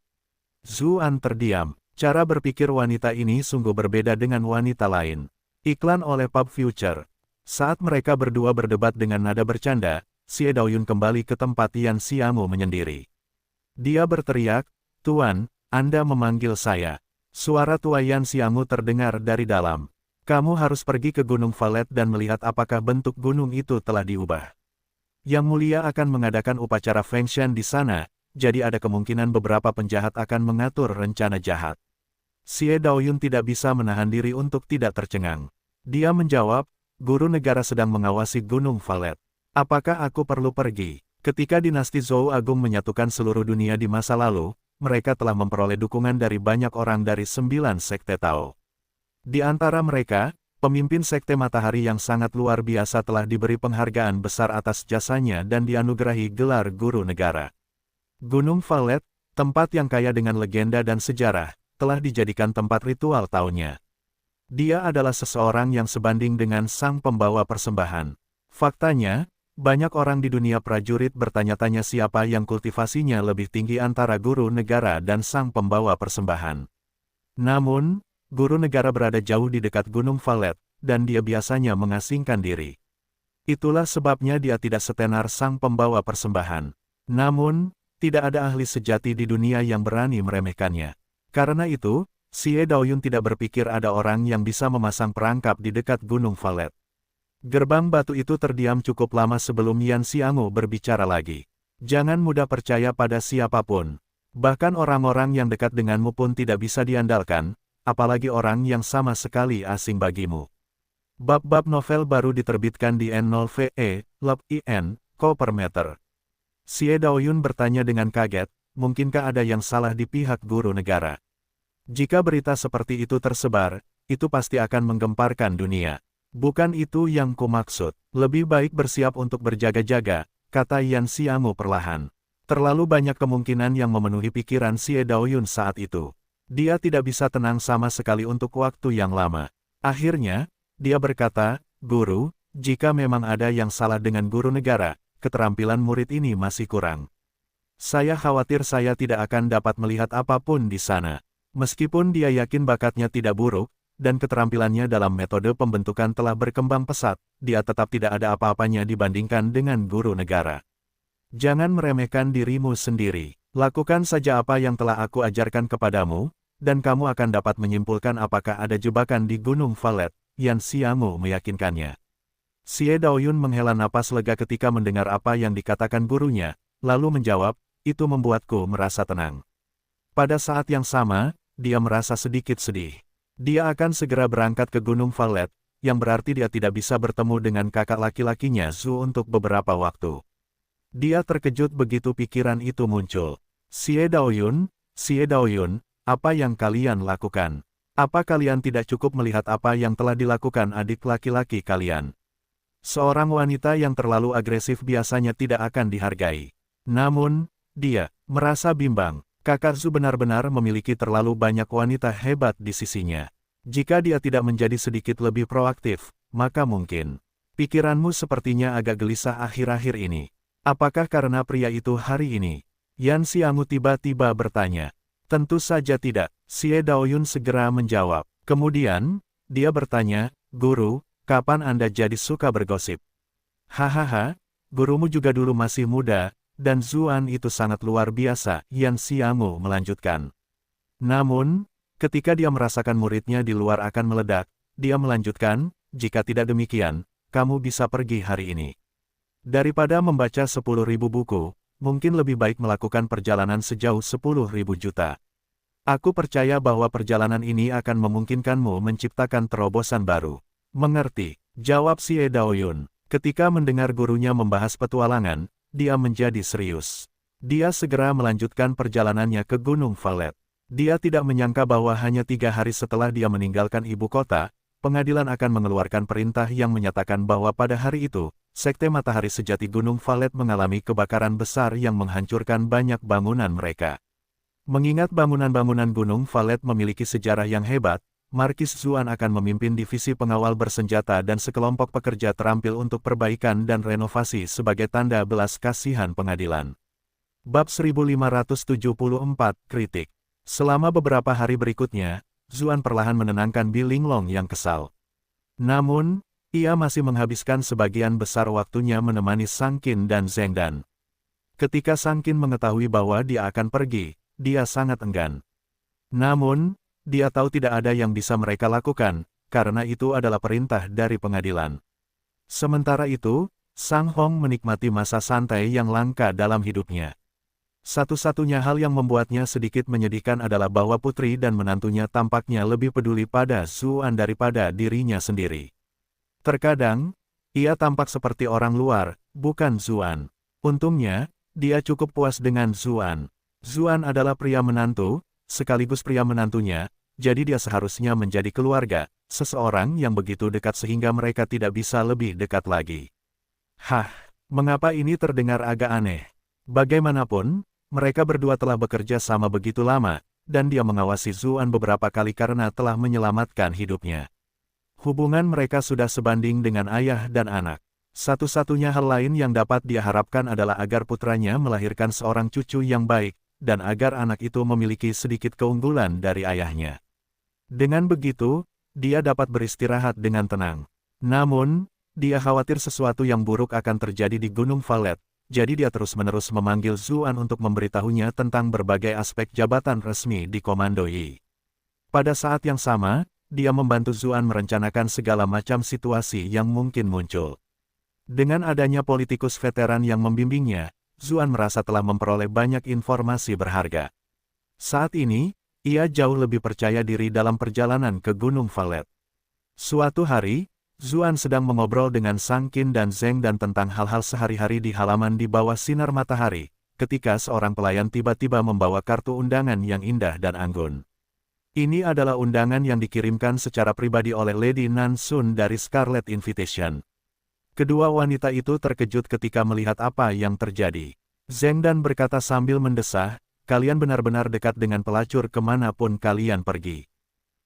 Zuan terdiam. Cara berpikir wanita ini sungguh berbeda dengan wanita lain. Iklan oleh Pub Future. Saat mereka berdua berdebat dengan nada bercanda, Xie Daoyun kembali ke tempat Yan Xiangou menyendiri. Dia berteriak, Tuan, Anda memanggil saya. Suara tua Yan Xiangou terdengar dari dalam. Kamu harus pergi ke Gunung Valet dan melihat apakah bentuk gunung itu telah diubah. Yang Mulia akan mengadakan upacara Feng Shen di sana, jadi ada kemungkinan beberapa penjahat akan mengatur rencana jahat. Xie Daoyun tidak bisa menahan diri untuk tidak tercengang. Dia menjawab, Guru negara sedang mengawasi Gunung Valet. Apakah aku perlu pergi? Ketika dinasti Zhou Agung menyatukan seluruh dunia di masa lalu, mereka telah memperoleh dukungan dari banyak orang dari 9 sekte Tao. Di antara mereka, pemimpin sekte matahari yang sangat luar biasa telah diberi penghargaan besar atas jasanya dan dianugerahi gelar guru negara. Gunung Valet, tempat yang kaya dengan legenda dan sejarah, telah dijadikan tempat ritual tahunnya. Dia adalah seseorang yang sebanding dengan sang pembawa persembahan. Faktanya, Banyak orang di dunia prajurit bertanya-tanya siapa yang kultivasinya lebih tinggi antara guru negara dan sang pembawa persembahan. Namun, guru negara berada jauh di dekat Gunung Valet, dan dia biasanya mengasingkan diri. Itulah sebabnya dia tidak setenar sang pembawa persembahan. Namun, tidak ada ahli sejati di dunia yang berani meremehkannya. Karena itu, Xie Daoyun tidak berpikir ada orang yang bisa memasang perangkap di dekat Gunung Valet. Gerbang batu itu terdiam cukup lama sebelum Yan Xiangou berbicara lagi. Jangan mudah percaya pada siapapun. Bahkan orang-orang yang dekat denganmu pun tidak bisa diandalkan, apalagi orang yang sama sekali asing bagimu. Bab-bab novel baru diterbitkan di N0VE, Lab IN, Ko per meter. Xie Daoyun bertanya dengan kaget, mungkinkah ada yang salah di pihak guru negara? Jika berita seperti itu tersebar, itu pasti akan menggemparkan dunia. Bukan itu yang kumaksud. Lebih baik bersiap untuk berjaga-jaga, kata Yan Xiangou perlahan. Terlalu banyak kemungkinan yang memenuhi pikiran Xie Daoyun saat itu. Dia tidak bisa tenang sama sekali untuk waktu yang lama. Akhirnya, dia berkata, "Guru, jika memang ada yang salah dengan guru negara, keterampilan murid ini masih kurang. Saya khawatir saya tidak akan dapat melihat apapun di sana." Meskipun dia yakin bakatnya tidak buruk, dan keterampilannya dalam metode pembentukan telah berkembang pesat, dia tetap tidak ada apa-apanya dibandingkan dengan guru negara. Jangan meremehkan dirimu sendiri. Lakukan saja apa yang telah aku ajarkan kepadamu, dan kamu akan dapat menyimpulkan apakah ada jebakan di Gunung Valet, Yan Xiangou meyakinkannya. Xie Daoyun menghela napas lega ketika mendengar apa yang dikatakan gurunya, lalu menjawab, "Itu membuatku merasa tenang." Pada saat yang sama, dia merasa sedikit sedih. Dia akan segera berangkat ke Gunung Valet, yang berarti dia tidak bisa bertemu dengan kakak laki-lakinya Zhu untuk beberapa waktu. Dia terkejut begitu pikiran itu muncul. Xie Daoyun, apa yang kalian lakukan? Apa kalian tidak cukup melihat apa yang telah dilakukan adik laki-laki kalian? Seorang wanita yang terlalu agresif biasanya tidak akan dihargai. Namun, dia merasa bimbang. Kakak Zhu benar-benar memiliki terlalu banyak wanita hebat di sisinya. Jika dia tidak menjadi sedikit lebih proaktif, maka mungkin. Pikiranmu sepertinya agak gelisah akhir-akhir ini. Apakah karena pria itu hari ini? Yan Xiangou tiba-tiba bertanya. Tentu saja tidak, Xie Daoyun segera menjawab. Kemudian, dia bertanya, "Guru, kapan Anda jadi suka bergosip?" "Hahaha, gurumu juga dulu masih muda, dan Zuan itu sangat luar biasa," Yan Xiangou melanjutkan. Namun, ketika dia merasakan muridnya di luar akan meledak, dia melanjutkan, "Jika tidak demikian, kamu bisa pergi hari ini. Daripada membaca 10.000 buku, mungkin lebih baik melakukan perjalanan sejauh 10.000 juta. Aku percaya bahwa perjalanan ini akan memungkinkanmu menciptakan terobosan baru." "Mengerti," jawab Xie Daoyun. Ketika mendengar gurunya membahas petualangan, dia menjadi serius. Dia segera melanjutkan perjalanannya ke Gunung Valet. Dia tidak menyangka bahwa hanya 3 hari setelah dia meninggalkan ibu kota, pengadilan akan mengeluarkan perintah yang menyatakan bahwa pada hari itu, sekte matahari sejati Gunung Valet mengalami kebakaran besar yang menghancurkan banyak bangunan mereka. Mengingat bangunan-bangunan Gunung Valet memiliki sejarah yang hebat, Markis Zuan akan memimpin divisi pengawal bersenjata dan sekelompok pekerja terampil untuk perbaikan dan renovasi sebagai tanda belas kasihan pengadilan. Bab 1574, Kritik. Selama beberapa hari berikutnya, Zuan perlahan menenangkan Bi Linglong yang kesal. Namun, ia masih menghabiskan sebagian besar waktunya menemani Sang Qin dan Zheng Dan. Ketika Sang Qin mengetahui bahwa dia akan pergi, dia sangat enggan. Namun, dia tahu tidak ada yang bisa mereka lakukan, karena itu adalah perintah dari pengadilan. Sementara itu, Sang Hong menikmati masa santai yang langka dalam hidupnya. Satu-satunya hal yang membuatnya sedikit menyedihkan adalah bahwa putri dan menantunya tampaknya lebih peduli pada Zuan daripada dirinya sendiri. Terkadang, ia tampak seperti orang luar, bukan Zuan. Untungnya, dia cukup puas dengan Zuan. Zuan adalah pria menantu, sekaligus pria menantunya, jadi dia seharusnya menjadi keluarga, seseorang yang begitu dekat sehingga mereka tidak bisa lebih dekat lagi. Mengapa ini terdengar agak aneh? Bagaimanapun, mereka berdua telah bekerja sama begitu lama, dan dia mengawasi Zuan beberapa kali karena telah menyelamatkan hidupnya. Hubungan mereka sudah sebanding dengan ayah dan anak. Satu-satunya hal lain yang dapat dia harapkan adalah agar putranya melahirkan seorang cucu yang baik, dan agar anak itu memiliki sedikit keunggulan dari ayahnya. Dengan begitu, dia dapat beristirahat dengan tenang. Namun, dia khawatir sesuatu yang buruk akan terjadi di Gunung Valet, jadi dia terus-menerus memanggil Zuan untuk memberitahunya tentang berbagai aspek jabatan resmi di Komando Yi. Pada saat yang sama, dia membantu Zuan merencanakan segala macam situasi yang mungkin muncul. Dengan adanya politikus veteran yang membimbingnya, Zuan merasa telah memperoleh banyak informasi berharga. Saat ini, ia jauh lebih percaya diri dalam perjalanan ke Gunung Valet. Suatu hari, Zuan sedang mengobrol dengan Sang Qin dan Zheng dan tentang hal-hal sehari-hari di halaman di bawah sinar matahari, ketika seorang pelayan tiba-tiba membawa kartu undangan yang indah dan anggun. Ini adalah undangan yang dikirimkan secara pribadi oleh Lady Nansun dari Scarlet Invitation. Kedua wanita itu terkejut ketika melihat apa yang terjadi. Zheng Dan berkata sambil mendesah, "Kalian benar-benar dekat dengan pelacur kemanapun kalian pergi."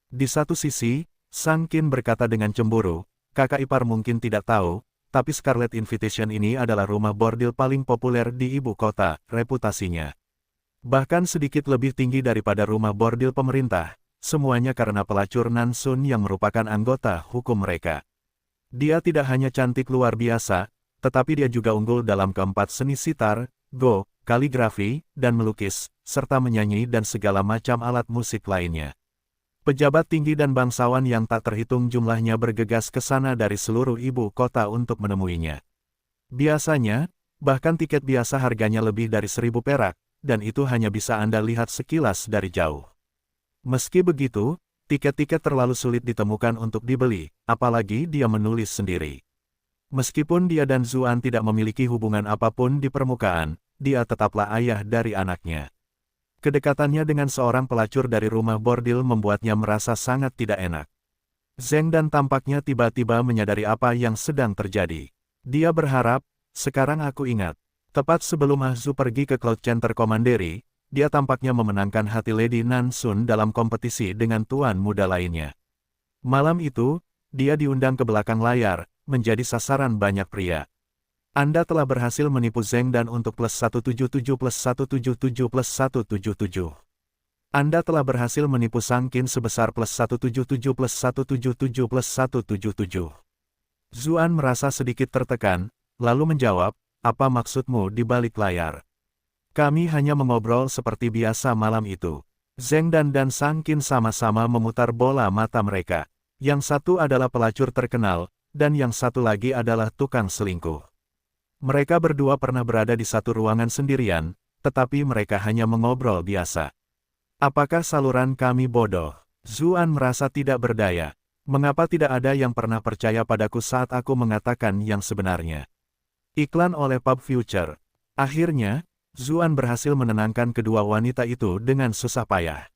Di satu sisi, Sang Qin berkata dengan cemburu, "Kakak ipar mungkin tidak tahu, tapi Scarlet Invitation ini adalah rumah bordil paling populer di ibu kota, reputasinya bahkan sedikit lebih tinggi daripada rumah bordil pemerintah, semuanya karena pelacur Nansun yang merupakan anggota hukum mereka. Dia tidak hanya cantik luar biasa, tetapi dia juga unggul dalam keempat seni sitar, go, kaligrafi, dan melukis, serta menyanyi dan segala macam alat musik lainnya." Pejabat tinggi dan bangsawan yang tak terhitung jumlahnya bergegas ke sana dari seluruh ibu kota untuk menemuinya. Biasanya, bahkan tiket biasa harganya lebih dari 1.000 perak, dan itu hanya bisa Anda lihat sekilas dari jauh. Meski begitu, tiket-tiket terlalu sulit ditemukan untuk dibeli, apalagi dia menulis sendiri. Meskipun dia dan Zuan tidak memiliki hubungan apapun di permukaan, dia tetaplah ayah dari anaknya. Kedekatannya dengan seorang pelacur dari rumah bordil membuatnya merasa sangat tidak enak. Zheng Dan tampaknya tiba-tiba menyadari apa yang sedang terjadi. Dia berharap, "Sekarang aku ingat." Tepat sebelum Ah Zu pergi ke Cloud Center Commandery, dia tampaknya memenangkan hati Lady Nansun dalam kompetisi dengan tuan muda lainnya. Malam itu, dia diundang ke belakang layar, menjadi sasaran banyak pria. "Anda telah berhasil menipu Zheng Dan untuk +177 +177 +177. Anda telah berhasil menipu Sang Qin sebesar +177 +177 +177. Zuan merasa sedikit tertekan, lalu menjawab, "Apa maksudmu di balik layar?" "Kami hanya mengobrol seperti biasa malam itu." Zheng Dan dan Sang Qin sama-sama memutar bola mata mereka. Yang satu adalah pelacur terkenal, dan yang satu lagi adalah tukang selingkuh. Mereka berdua pernah berada di satu ruangan sendirian, tetapi mereka hanya mengobrol biasa. "Apakah saluran kami bodoh?" Zuan merasa tidak berdaya. "Mengapa tidak ada yang pernah percaya padaku saat aku mengatakan yang sebenarnya?" Iklan oleh Pub Future. Akhirnya, Zuan berhasil menenangkan kedua wanita itu dengan susah payah.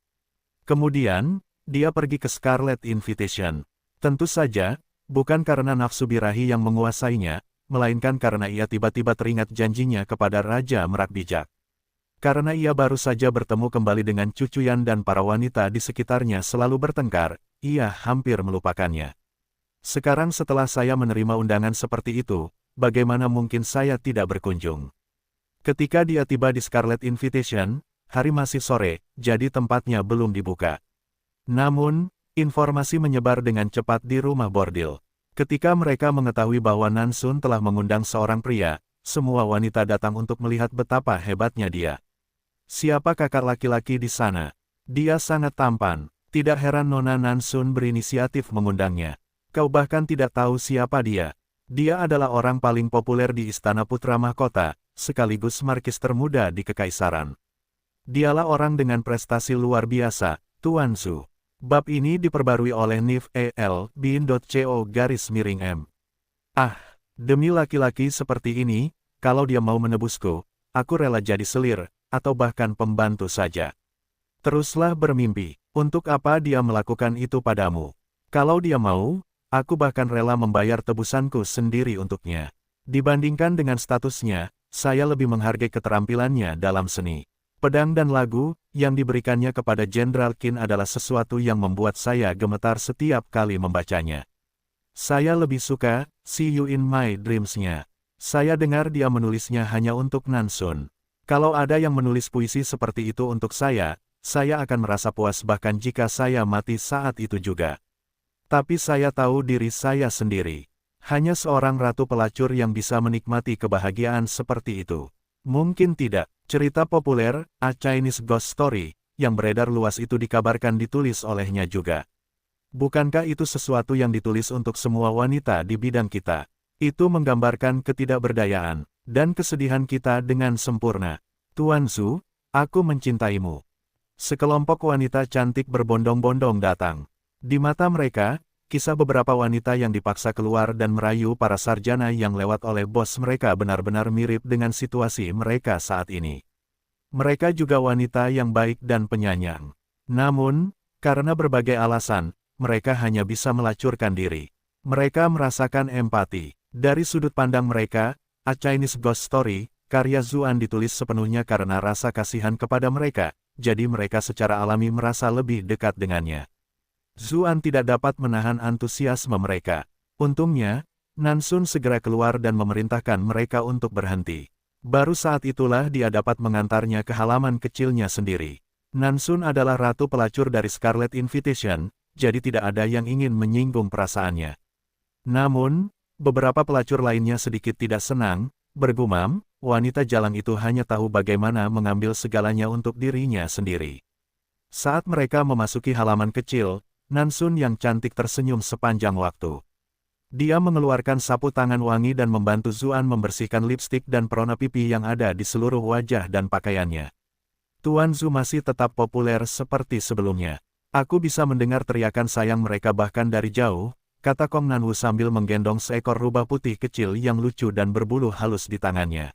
Kemudian, dia pergi ke Scarlet Invitation. Tentu saja, bukan karena nafsu birahi yang menguasainya, melainkan karena ia tiba-tiba teringat janjinya kepada Raja Merak Bijak. Karena ia baru saja bertemu kembali dengan Cucuyan dan para wanita di sekitarnya selalu bertengkar, ia hampir melupakannya. "Sekarang setelah saya menerima undangan seperti itu, bagaimana mungkin saya tidak berkunjung?" Ketika dia tiba di Scarlet Invitation, hari masih sore, jadi tempatnya belum dibuka. Namun, informasi menyebar dengan cepat di rumah bordil. Ketika mereka mengetahui bahwa Nansun telah mengundang seorang pria, semua wanita datang untuk melihat betapa hebatnya dia. "Siapa kakak laki-laki di sana? Dia sangat tampan. Tidak heran Nona Nansun berinisiatif mengundangnya. Kau bahkan tidak tahu siapa dia. Dia adalah orang paling populer di Istana Putra Mahkota, sekaligus markis termuda di Kekaisaran. Dialah orang dengan prestasi luar biasa, Tuan Zhu." Bab ini diperbarui oleh Nif bin.co_m. "Ah, demi laki-laki seperti ini, kalau dia mau menebusku, aku rela jadi selir, atau bahkan pembantu saja. Teruslah bermimpi, untuk apa dia melakukan itu padamu? Kalau dia mau, aku bahkan rela membayar tebusanku sendiri untuknya. Dibandingkan dengan statusnya, saya lebih menghargai keterampilannya dalam seni. Pedang dan lagu yang diberikannya kepada Jenderal Qin adalah sesuatu yang membuat saya gemetar setiap kali membacanya. Saya lebih suka See You in My Dreams-nya. Saya dengar dia menulisnya hanya untuk Nansun. Kalau ada yang menulis puisi seperti itu untuk saya akan merasa puas bahkan jika saya mati saat itu juga. Tapi saya tahu diri saya sendiri. Hanya seorang ratu pelacur yang bisa menikmati kebahagiaan seperti itu. Mungkin tidak. Cerita populer, A Chinese Ghost Story, yang beredar luas itu dikabarkan ditulis olehnya juga. Bukankah itu sesuatu yang ditulis untuk semua wanita di bidang kita? Itu menggambarkan ketidakberdayaan dan kesedihan kita dengan sempurna. Tuan Zhu, aku mencintaimu. Sekelompok wanita cantik berbondong-bondong datang. Di mata mereka, kisah beberapa wanita yang dipaksa keluar dan merayu para sarjana yang lewat oleh bos mereka benar-benar mirip dengan situasi mereka saat ini. Mereka juga wanita yang baik dan penyayang. Namun, karena berbagai alasan, mereka hanya bisa melacurkan diri. Mereka merasakan empati. Dari sudut pandang mereka, A Chinese Ghost Story, karya Zuan ditulis sepenuhnya karena rasa kasihan kepada mereka, jadi mereka secara alami merasa lebih dekat dengannya. Zuan tidak dapat menahan antusiasme mereka. Untungnya, Nansun segera keluar dan memerintahkan mereka untuk berhenti. Baru saat itulah dia dapat mengantarnya ke halaman kecilnya sendiri. Nansun adalah ratu pelacur dari Scarlet Invitation, jadi tidak ada yang ingin menyinggung perasaannya. Namun, beberapa pelacur lainnya sedikit tidak senang, bergumam, wanita jalang itu hanya tahu bagaimana mengambil segalanya untuk dirinya sendiri. Saat mereka memasuki halaman kecil, Nansun yang cantik tersenyum sepanjang waktu. Dia mengeluarkan sapu tangan wangi dan membantu Zuan membersihkan lipstik dan perona pipi yang ada di seluruh wajah dan pakaiannya. Tuan Zhu masih tetap populer seperti sebelumnya. Aku bisa mendengar teriakan sayang mereka bahkan dari jauh, kata Kong Nanwu sambil menggendong seekor rubah putih kecil yang lucu dan berbulu halus di tangannya.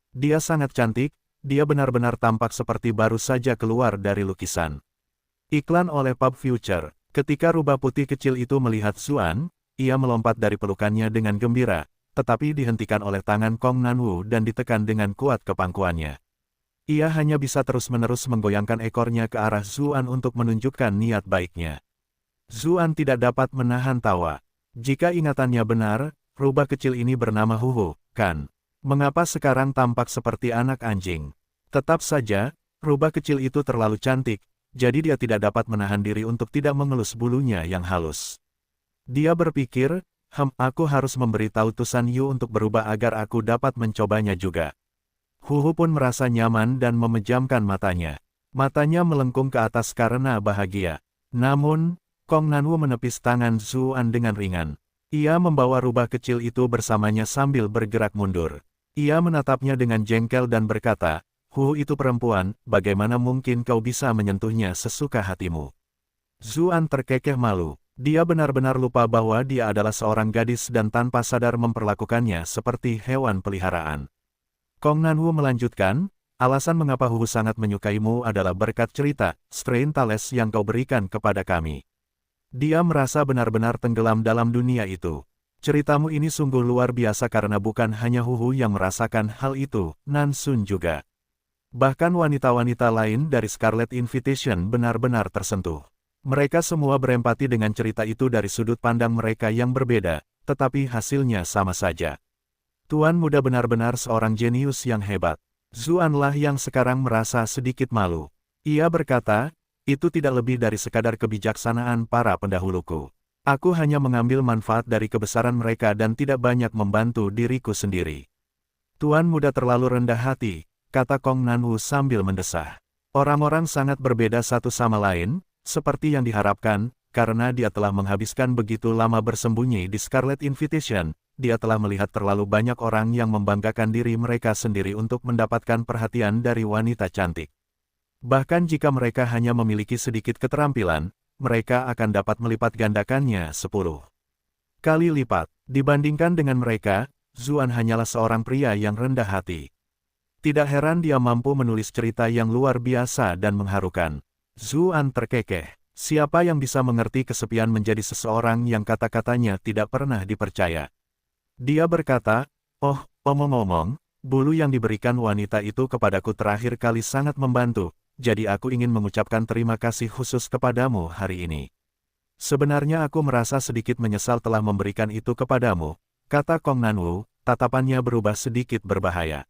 Dia sangat cantik, dia benar-benar tampak seperti baru saja keluar dari lukisan. Iklan oleh Pub Future. Ketika rubah putih kecil itu melihat Zuan, ia melompat dari pelukannya dengan gembira, tetapi dihentikan oleh tangan Kong Nanwu dan ditekan dengan kuat ke pangkuannya. Ia hanya bisa terus-menerus menggoyangkan ekornya ke arah Zuan untuk menunjukkan niat baiknya. Zuan tidak dapat menahan tawa. Jika ingatannya benar, rubah kecil ini bernama Huhu, kan? Mengapa sekarang tampak seperti anak anjing? Tetap saja, rubah kecil itu terlalu cantik, jadi dia tidak dapat menahan diri untuk tidak mengelus bulunya yang halus. Dia berpikir, aku harus memberitahu Tusan Yu untuk berubah agar aku dapat mencobanya juga. Huhu pun merasa nyaman dan memejamkan matanya. Matanya melengkung ke atas karena bahagia. Namun, Kong Nanwu menepis tangan Zuan dengan ringan. Ia membawa rubah kecil itu bersamanya sambil bergerak mundur. Ia menatapnya dengan jengkel dan berkata, Huhu itu perempuan, bagaimana mungkin kau bisa menyentuhnya sesuka hatimu? Zuan terkekeh malu. Dia benar-benar lupa bahwa dia adalah seorang gadis dan tanpa sadar memperlakukannya seperti hewan peliharaan. Kong Nanwu melanjutkan, alasan mengapa Huhu sangat menyukaimu adalah berkat cerita, Strain Tales yang kau berikan kepada kami. Dia merasa benar-benar tenggelam dalam dunia itu. Ceritamu ini sungguh luar biasa karena bukan hanya Huhu yang merasakan hal itu, Nansun juga. Bahkan wanita-wanita lain dari Scarlet Invitation benar-benar tersentuh. Mereka semua berempati dengan cerita itu dari sudut pandang mereka yang berbeda, tetapi hasilnya sama saja. Tuan muda benar-benar seorang jenius yang hebat. Zuanlah yang sekarang merasa sedikit malu. Ia berkata, itu tidak lebih dari sekadar kebijaksanaan para pendahuluku. Aku hanya mengambil manfaat dari kebesaran mereka dan tidak banyak membantu diriku sendiri. Tuan muda terlalu rendah hati, kata Kong Nanwu sambil mendesah. Orang-orang sangat berbeda satu sama lain, seperti yang diharapkan, karena dia telah menghabiskan begitu lama bersembunyi di Scarlet Invitation, dia telah melihat terlalu banyak orang yang membanggakan diri mereka sendiri untuk mendapatkan perhatian dari wanita cantik. Bahkan jika mereka hanya memiliki sedikit keterampilan, mereka akan dapat melipat gandakannya 10 kali lipat. Dibandingkan dengan mereka, Zuan hanyalah seorang pria yang rendah hati. Tidak heran dia mampu menulis cerita yang luar biasa dan mengharukan. Zuan terkekeh. Siapa yang bisa mengerti kesepian menjadi seseorang yang kata-katanya tidak pernah dipercaya? Dia berkata, oh, omong-omong, bulu yang diberikan wanita itu kepadaku terakhir kali sangat membantu, jadi aku ingin mengucapkan terima kasih khusus kepadamu hari ini. Sebenarnya aku merasa sedikit menyesal telah memberikan itu kepadamu, kata Kong Nanwu, tatapannya berubah sedikit berbahaya.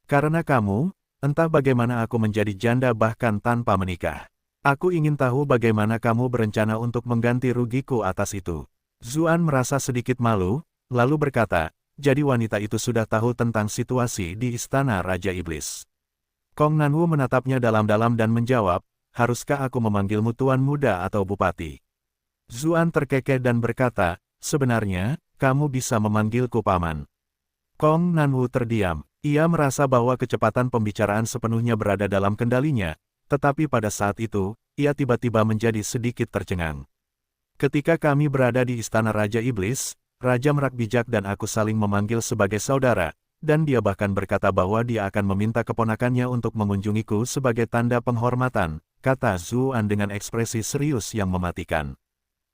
Karena kamu, entah bagaimana aku menjadi janda bahkan tanpa menikah. Aku ingin tahu bagaimana kamu berencana untuk mengganti rugiku atas itu. Zuan merasa sedikit malu, lalu berkata, jadi wanita itu sudah tahu tentang situasi di Istana Raja Iblis. Kong Nanwu menatapnya dalam-dalam dan menjawab, haruskah aku memanggilmu Tuan Muda atau Bupati? Zuan terkekeh dan berkata, sebenarnya, kamu bisa memanggilku Paman. Kong Nanwu terdiam. Ia merasa bahwa kecepatan pembicaraan sepenuhnya berada dalam kendalinya, tetapi pada saat itu, ia tiba-tiba menjadi sedikit tercengang. Ketika kami berada di Istana Raja Iblis, Raja Merak Bijak dan aku saling memanggil sebagai saudara, dan dia bahkan berkata bahwa dia akan meminta keponakannya untuk mengunjungiku sebagai tanda penghormatan, kata Zuan dengan ekspresi serius yang mematikan.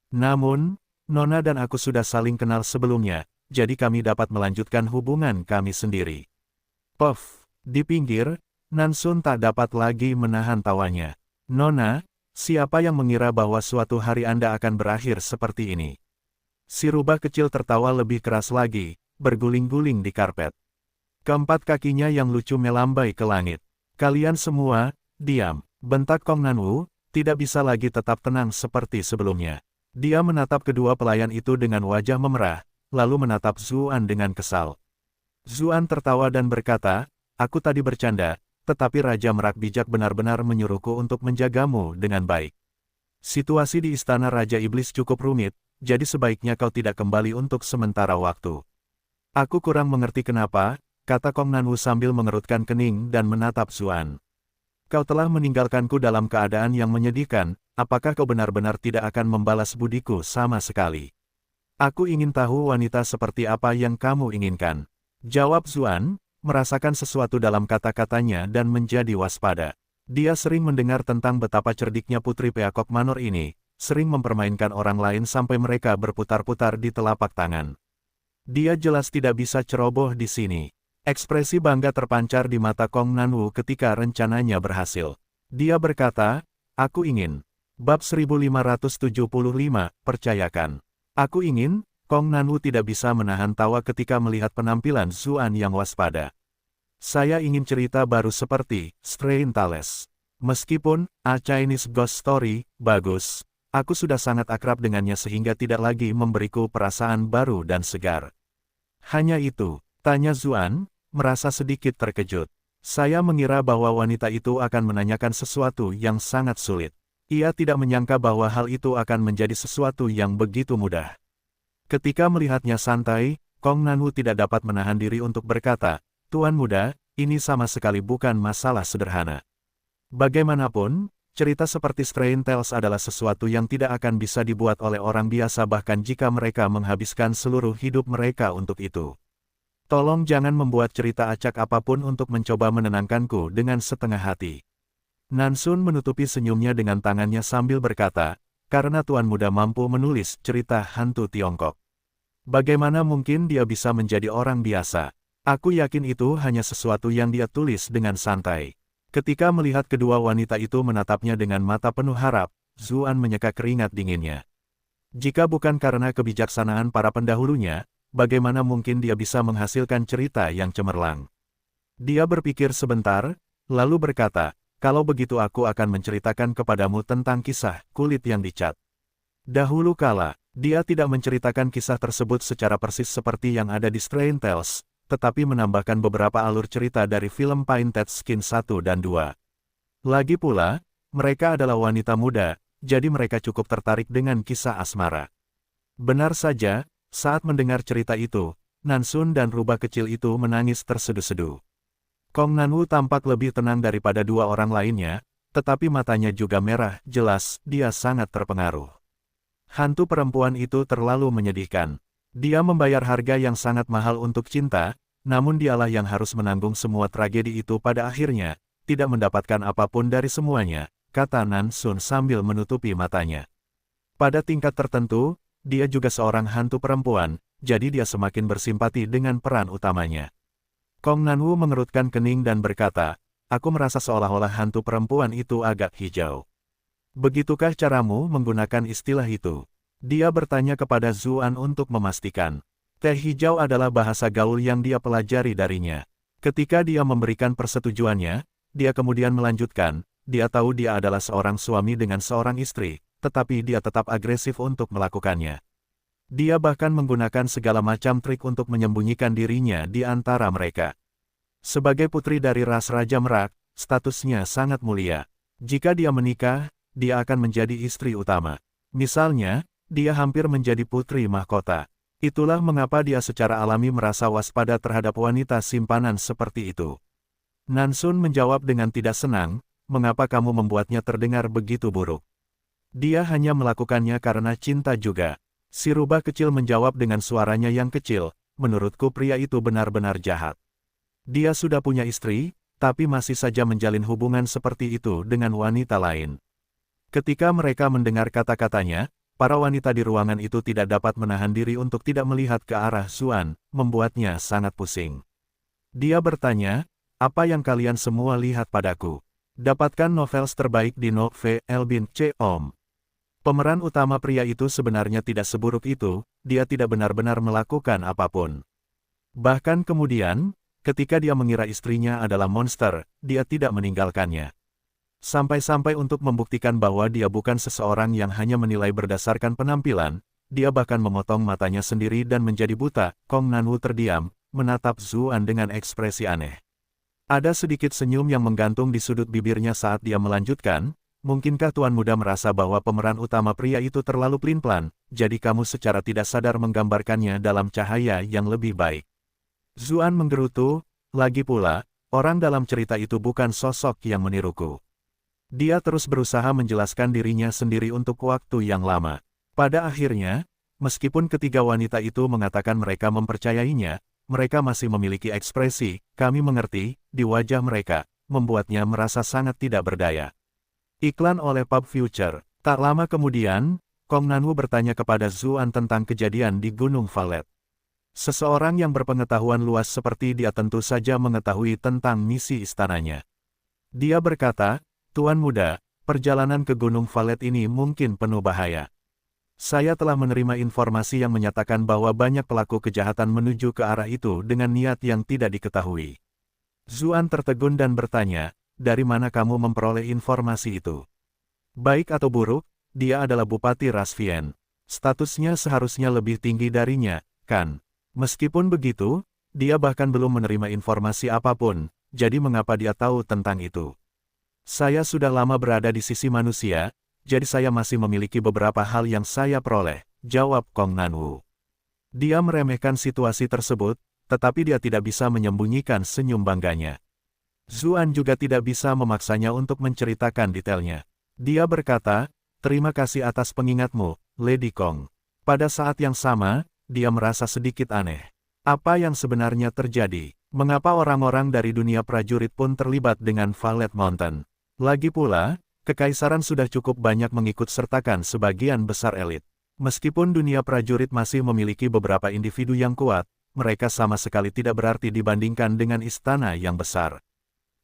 Namun, Nona dan aku sudah saling kenal sebelumnya, jadi kami dapat melanjutkan hubungan kami sendiri. Puff, di pinggir, Nansun tak dapat lagi menahan tawanya. Nona, siapa yang mengira bahwa suatu hari Anda akan berakhir seperti ini? Si rubah kecil tertawa lebih keras lagi, berguling-guling di karpet. Keempat kakinya yang lucu melambai ke langit. Kalian semua, diam, bentak Kong Nanwu, tidak bisa lagi tetap tenang seperti sebelumnya. Dia menatap kedua pelayan itu dengan wajah memerah, lalu menatap Zuan dengan kesal. Zuan tertawa dan berkata, aku tadi bercanda, tetapi Raja Merak Bijak benar-benar menyuruhku untuk menjagamu dengan baik. Situasi di Istana Raja Iblis cukup rumit, jadi sebaiknya kau tidak kembali untuk sementara waktu. Aku kurang mengerti kenapa, kata Kong Nanwu sambil mengerutkan kening dan menatap Zuan. Kau telah meninggalkanku dalam keadaan yang menyedihkan, apakah kau benar-benar tidak akan membalas budiku sama sekali? Aku ingin tahu wanita seperti apa yang kamu inginkan. Jawab Zuan, merasakan sesuatu dalam kata-katanya dan menjadi waspada. Dia sering mendengar tentang betapa cerdiknya Putri Peacock Manor ini, sering mempermainkan orang lain sampai mereka berputar-putar di telapak tangan. Dia jelas tidak bisa ceroboh di sini. Ekspresi bangga terpancar di mata Kong Nanwu ketika rencananya berhasil. Dia berkata, aku ingin. Bab 1575, percayakan. Aku ingin. Kong Nanwu tidak bisa menahan tawa ketika melihat penampilan Zuan yang waspada. Saya ingin cerita baru seperti Strain Tales. Meskipun A Chinese Ghost Story bagus, aku sudah sangat akrab dengannya sehingga tidak lagi memberiku perasaan baru dan segar. Hanya itu, tanya Zuan, merasa sedikit terkejut. Saya mengira bahwa wanita itu akan menanyakan sesuatu yang sangat sulit. Ia tidak menyangka bahwa hal itu akan menjadi sesuatu yang begitu mudah. Ketika melihatnya santai, Kong Nanwu tidak dapat menahan diri untuk berkata, Tuan Muda, ini sama sekali bukan masalah sederhana. Bagaimanapun, cerita seperti Strain Tales adalah sesuatu yang tidak akan bisa dibuat oleh orang biasa bahkan jika mereka menghabiskan seluruh hidup mereka untuk itu. Tolong jangan membuat cerita acak apapun untuk mencoba menenangkanku dengan setengah hati. Nansun menutupi senyumnya dengan tangannya sambil berkata, karena Tuan Muda mampu menulis cerita hantu Tiongkok. Bagaimana mungkin dia bisa menjadi orang biasa? Aku yakin itu hanya sesuatu yang dia tulis dengan santai. Ketika melihat kedua wanita itu menatapnya dengan mata penuh harap, Zuan menyeka keringat dinginnya. Jika bukan karena kebijaksanaan para pendahulunya, bagaimana mungkin dia bisa menghasilkan cerita yang cemerlang? Dia berpikir sebentar, lalu berkata, kalau begitu aku akan menceritakan kepadamu tentang kisah kulit yang dicat. Dahulu kala, dia tidak menceritakan kisah tersebut secara persis seperti yang ada di Strain Tales, tetapi menambahkan beberapa alur cerita dari film Painted Skin 1 dan 2. Lagi pula, mereka adalah wanita muda, jadi mereka cukup tertarik dengan kisah asmara. Benar saja, saat mendengar cerita itu, Nansun dan rubah kecil itu menangis terseduh-seduh. Kong Nanwu tampak lebih tenang daripada dua orang lainnya, tetapi matanya juga merah, jelas dia sangat terpengaruh. Hantu perempuan itu terlalu menyedihkan. Dia membayar harga yang sangat mahal untuk cinta, namun dialah yang harus menanggung semua tragedi itu pada akhirnya, tidak mendapatkan apapun dari semuanya, kata Nansun sambil menutupi matanya. Pada tingkat tertentu, dia juga seorang hantu perempuan, jadi dia semakin bersimpati dengan peran utamanya. Kong Nanwu mengerutkan kening dan berkata, aku merasa seolah-olah hantu perempuan itu agak hijau. Begitukah caramu menggunakan istilah itu? Dia bertanya kepada Zuan untuk memastikan. Teh hijau adalah bahasa gaul yang dia pelajari darinya. Ketika dia memberikan persetujuannya, dia kemudian melanjutkan, dia tahu dia adalah seorang suami dengan seorang istri, tetapi dia tetap agresif untuk melakukannya. Dia bahkan menggunakan segala macam trik untuk menyembunyikan dirinya di antara mereka. Sebagai putri dari ras Raja Merak, statusnya sangat mulia. Jika dia menikah, dia akan menjadi istri utama. Misalnya, dia hampir menjadi putri mahkota. Itulah mengapa dia secara alami merasa waspada terhadap wanita simpanan seperti itu. Nansun menjawab dengan tidak senang, mengapa kamu membuatnya terdengar begitu buruk? Dia hanya melakukannya karena cinta juga. Si rubah kecil menjawab dengan suaranya yang kecil, menurutku pria itu benar-benar jahat. Dia sudah punya istri, tapi masih saja menjalin hubungan seperti itu dengan wanita lain. Ketika mereka mendengar kata-katanya, para wanita di ruangan itu tidak dapat menahan diri untuk tidak melihat ke arah Zuan, membuatnya sangat pusing. Dia bertanya, apa yang kalian semua lihat padaku? Dapatkan novel terbaik di novel.com. Pemeran utama pria itu sebenarnya tidak seburuk itu, dia tidak benar-benar melakukan apapun. Bahkan kemudian, ketika dia mengira istrinya adalah monster, dia tidak meninggalkannya. Sampai-sampai untuk membuktikan bahwa dia bukan seseorang yang hanya menilai berdasarkan penampilan, dia bahkan memotong matanya sendiri dan menjadi buta. Kong Nanwu terdiam, menatap Zuan dengan ekspresi aneh. Ada sedikit senyum yang menggantung di sudut bibirnya saat dia melanjutkan, mungkinkah Tuan Muda merasa bahwa pemeran utama pria itu terlalu pelin-pelan, jadi kamu secara tidak sadar menggambarkannya dalam cahaya yang lebih baik. Zuan menggerutu, lagi pula, orang dalam cerita itu bukan sosok yang meniruku. Dia terus berusaha menjelaskan dirinya sendiri untuk waktu yang lama. Pada akhirnya, meskipun ketiga wanita itu mengatakan mereka mempercayainya, mereka masih memiliki ekspresi, kami mengerti, di wajah mereka, membuatnya merasa sangat tidak berdaya. Iklan oleh Pub Future. Tak lama kemudian, Kong Nanwu bertanya kepada Zuan tentang kejadian di Gunung Valet. Seseorang yang berpengetahuan luas seperti dia tentu saja mengetahui tentang misi istananya. Dia berkata, Tuan Muda, perjalanan ke Gunung Valet ini mungkin penuh bahaya. Saya telah menerima informasi yang menyatakan bahwa banyak pelaku kejahatan menuju ke arah itu dengan niat yang tidak diketahui. Zuan tertegun dan bertanya, dari mana kamu memperoleh informasi itu? Baik atau buruk, dia adalah Bupati Ras Vien. Statusnya seharusnya lebih tinggi darinya, kan? Meskipun begitu, dia bahkan belum menerima informasi apapun, jadi mengapa dia tahu tentang itu? Saya sudah lama berada di sisi manusia, jadi saya masih memiliki beberapa hal yang saya peroleh, jawab Kong Nanwu. Dia meremehkan situasi tersebut, tetapi dia tidak bisa menyembunyikan senyum bangganya. Zuan juga tidak bisa memaksanya untuk menceritakan detailnya. Dia berkata, terima kasih atas pengingatmu, Lady Kong. Pada saat yang sama, dia merasa sedikit aneh. Apa yang sebenarnya terjadi? Mengapa orang-orang dari dunia prajurit pun terlibat dengan Valet Mountain? Lagi pula, kekaisaran sudah cukup banyak mengikut sertakan sebagian besar elit. Meskipun dunia prajurit masih memiliki beberapa individu yang kuat, mereka sama sekali tidak berarti dibandingkan dengan istana yang besar.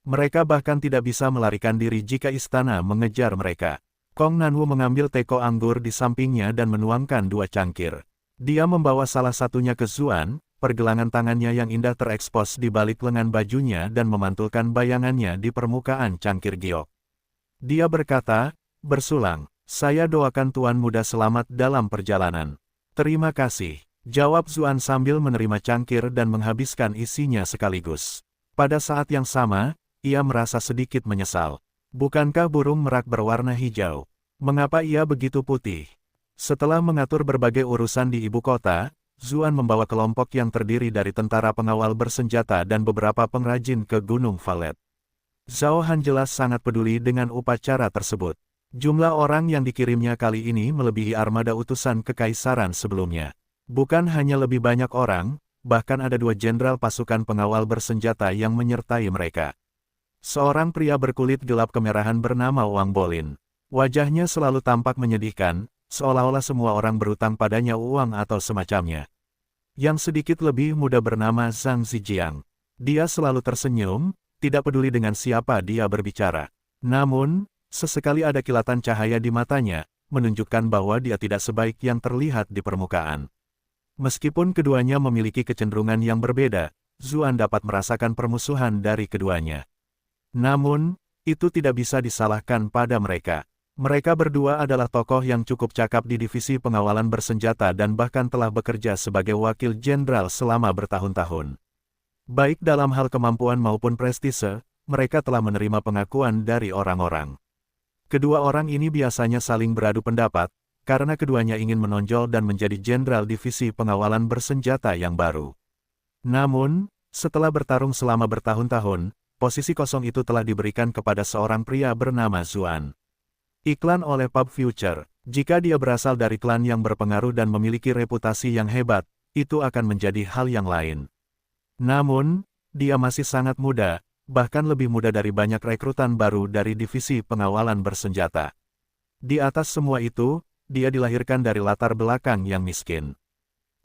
Mereka bahkan tidak bisa melarikan diri jika istana mengejar mereka. Kong Nanwu mengambil teko anggur di sampingnya dan menuangkan 2 cangkir. Dia membawa salah satunya ke Zuan, pergelangan tangannya yang indah terekspos di balik lengan bajunya dan memantulkan bayangannya di permukaan cangkir giok. Dia berkata, bersulang, saya doakan Tuan Muda selamat dalam perjalanan. Terima kasih, jawab Zuan sambil menerima cangkir dan menghabiskan isinya sekaligus. Pada saat yang sama, ia merasa sedikit menyesal. Bukankah burung merak berwarna hijau? Mengapa ia begitu putih? Setelah mengatur berbagai urusan di ibu kota, Zuan membawa kelompok yang terdiri dari tentara pengawal bersenjata dan beberapa pengrajin ke Gunung Valet. Zhao Han jelas sangat peduli dengan upacara tersebut. Jumlah orang yang dikirimnya kali ini melebihi armada utusan kekaisaran sebelumnya. Bukan hanya lebih banyak orang, bahkan ada 2 jenderal pasukan pengawal bersenjata yang menyertai mereka. Seorang pria berkulit gelap kemerahan bernama Wang Bolin. Wajahnya selalu tampak menyedihkan, seolah-olah semua orang berutang padanya uang atau semacamnya. Yang sedikit lebih muda bernama Zhang Zijiang. Dia selalu tersenyum, tidak peduli dengan siapa dia berbicara. Namun, sesekali ada kilatan cahaya di matanya, menunjukkan bahwa dia tidak sebaik yang terlihat di permukaan. Meskipun keduanya memiliki kecenderungan yang berbeda, Zuan dapat merasakan permusuhan dari keduanya. Namun, itu tidak bisa disalahkan pada mereka. Mereka berdua adalah tokoh yang cukup cakap di divisi pengawalan bersenjata dan bahkan telah bekerja sebagai wakil jenderal selama bertahun-tahun. Baik dalam hal kemampuan maupun prestise, mereka telah menerima pengakuan dari orang-orang. Kedua orang ini biasanya saling beradu pendapat, karena keduanya ingin menonjol dan menjadi jenderal divisi pengawalan bersenjata yang baru. Namun, setelah bertarung selama bertahun-tahun, posisi kosong itu telah diberikan kepada seorang pria bernama Zuan. Iklan oleh Pub Future, jika dia berasal dari klan yang berpengaruh dan memiliki reputasi yang hebat, itu akan menjadi hal yang lain. Namun, dia masih sangat muda, bahkan lebih muda dari banyak rekrutan baru dari divisi pengawalan bersenjata. Di atas semua itu, dia dilahirkan dari latar belakang yang miskin.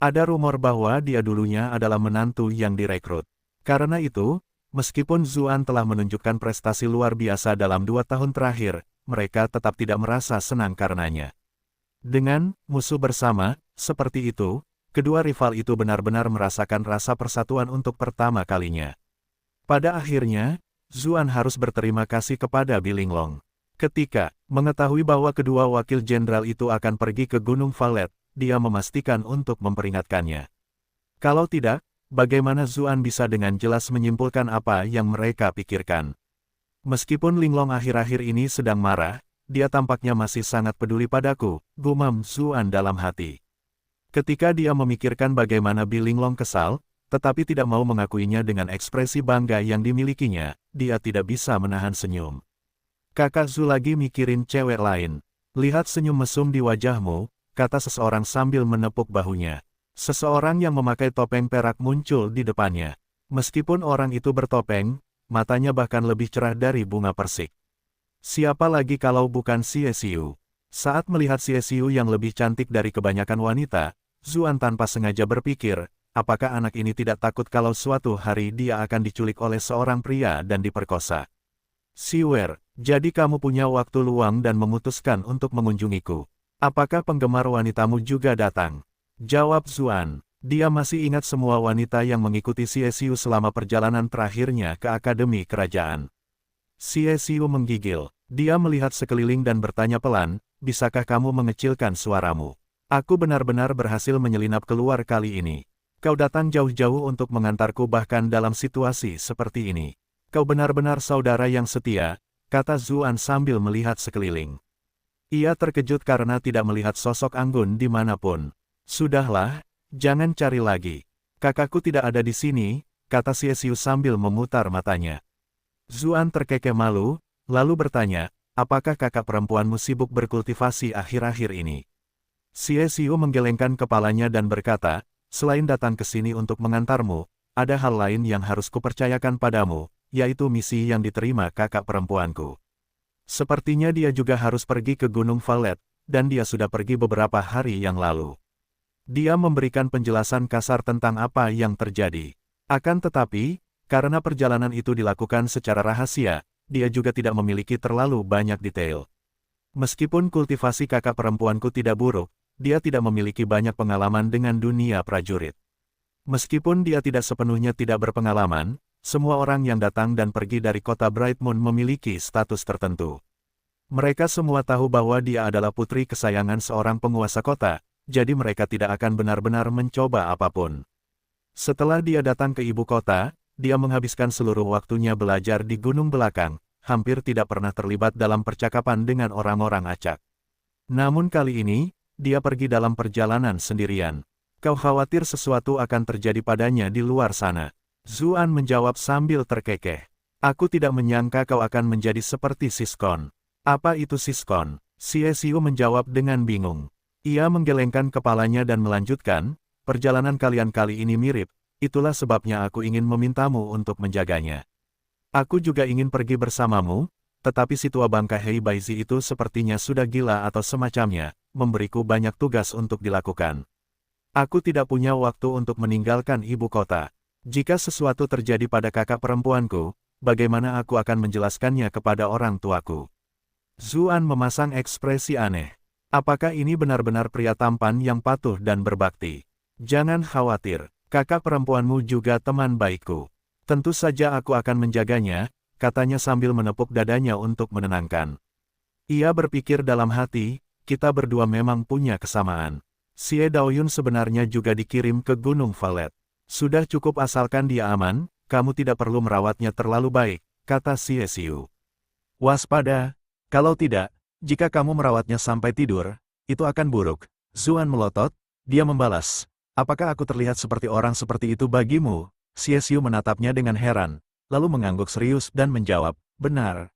Ada rumor bahwa dia dulunya adalah menantu yang direkrut. Karena itu, meskipun Zuan telah menunjukkan prestasi luar biasa dalam 2 tahun terakhir, mereka tetap tidak merasa senang karenanya. Dengan musuh bersama, seperti itu, kedua rival itu benar-benar merasakan rasa persatuan untuk pertama kalinya. Pada akhirnya, Zuan harus berterima kasih kepada Bilinglong. Ketika mengetahui bahwa kedua wakil jenderal itu akan pergi ke Gunung Valet, dia memastikan untuk memperingatkannya. Kalau tidak, bagaimana Zuan bisa dengan jelas menyimpulkan apa yang mereka pikirkan? Meskipun Linglong akhir-akhir ini sedang marah, dia tampaknya masih sangat peduli padaku, gumam Zuan dalam hati. Ketika dia memikirkan bagaimana Bilinglong kesal, tetapi tidak mau mengakuinya dengan ekspresi bangga yang dimilikinya, dia tidak bisa menahan senyum. Kakak Zu lagi mikirin cewek lain. Lihat senyum mesum di wajahmu, kata seseorang sambil menepuk bahunya. Seseorang yang memakai topeng perak muncul di depannya. Meskipun orang itu bertopeng, matanya bahkan lebih cerah dari bunga persik. Siapa lagi kalau bukan Xie Xiu? Saat melihat Xie Xiu yang lebih cantik dari kebanyakan wanita, Zuan tanpa sengaja berpikir, apakah anak ini tidak takut kalau suatu hari dia akan diculik oleh seorang pria dan diperkosa? Siwer, jadi kamu punya waktu luang dan memutuskan untuk mengunjungiku. Apakah penggemar wanitamu juga datang? Jawab Zuan. Dia masih ingat semua wanita yang mengikuti Xie Xiu selama perjalanan terakhirnya ke Akademi Kerajaan. Xie Xiu menggigil. Dia melihat sekeliling dan bertanya pelan, bisakah kamu mengecilkan suaramu? Aku benar-benar berhasil menyelinap keluar kali ini. Kau datang jauh-jauh untuk mengantarku bahkan dalam situasi seperti ini. Kau benar-benar saudara yang setia, kata Zuan sambil melihat sekeliling. Ia terkejut karena tidak melihat sosok Anggun dimanapun. Sudahlah, jangan cari lagi. Kakakku tidak ada di sini, kata Xie Xiu sambil memutar matanya. Zuan terkekeh malu, lalu bertanya, apakah kakak perempuanmu sibuk berkultivasi akhir-akhir ini? Xie Xiu menggelengkan kepalanya dan berkata, selain datang ke sini untuk mengantarmu, ada hal lain yang harus kupercayakan padamu, yaitu misi yang diterima kakak perempuanku. Sepertinya dia juga harus pergi ke Gunung Valet, dan dia sudah pergi beberapa hari yang lalu. Dia memberikan penjelasan kasar tentang apa yang terjadi. Akan tetapi, karena perjalanan itu dilakukan secara rahasia, dia juga tidak memiliki terlalu banyak detail. Meskipun kultivasi kakak perempuanku tidak buruk, dia tidak memiliki banyak pengalaman dengan dunia prajurit. Meskipun dia tidak sepenuhnya tidak berpengalaman, semua orang yang datang dan pergi dari kota Brightmoon memiliki status tertentu. Mereka semua tahu bahwa dia adalah putri kesayangan seorang penguasa kota, jadi mereka tidak akan benar-benar mencoba apapun. Setelah dia datang ke ibu kota, dia menghabiskan seluruh waktunya belajar di gunung belakang, hampir tidak pernah terlibat dalam percakapan dengan orang-orang acak. Namun kali ini, dia pergi dalam perjalanan sendirian. Kau khawatir sesuatu akan terjadi padanya di luar sana? Zuan menjawab sambil terkekeh. Aku tidak menyangka kau akan menjadi seperti Siskon. Apa itu Siskon? Xie Xiu menjawab dengan bingung. Ia menggelengkan kepalanya dan melanjutkan, perjalanan kalian kali ini mirip, itulah sebabnya aku ingin memintamu untuk menjaganya. Aku juga ingin pergi bersamamu, tetapi si tua bangka Hei Baizi itu sepertinya sudah gila atau semacamnya, memberiku banyak tugas untuk dilakukan. Aku tidak punya waktu untuk meninggalkan ibu kota. Jika sesuatu terjadi pada kakak perempuanku, bagaimana aku akan menjelaskannya kepada orang tuaku? Zuan memasang ekspresi aneh. Apakah ini benar-benar pria tampan yang patuh dan berbakti? Jangan khawatir, kakak perempuanmu juga teman baikku. Tentu saja aku akan menjaganya, katanya sambil menepuk dadanya untuk menenangkan. Ia berpikir dalam hati, kita berdua memang punya kesamaan. Xie Daoyun sebenarnya juga dikirim ke Gunung Valet. Sudah cukup asalkan dia aman, kamu tidak perlu merawatnya terlalu baik, kata Xie Xiu. Waspada, kalau tidak, jika kamu merawatnya sampai tidur, itu akan buruk. Zuan melotot, dia membalas. Apakah aku terlihat seperti orang seperti itu bagimu? Xie Xiu menatapnya dengan heran, lalu mengangguk serius dan menjawab, benar,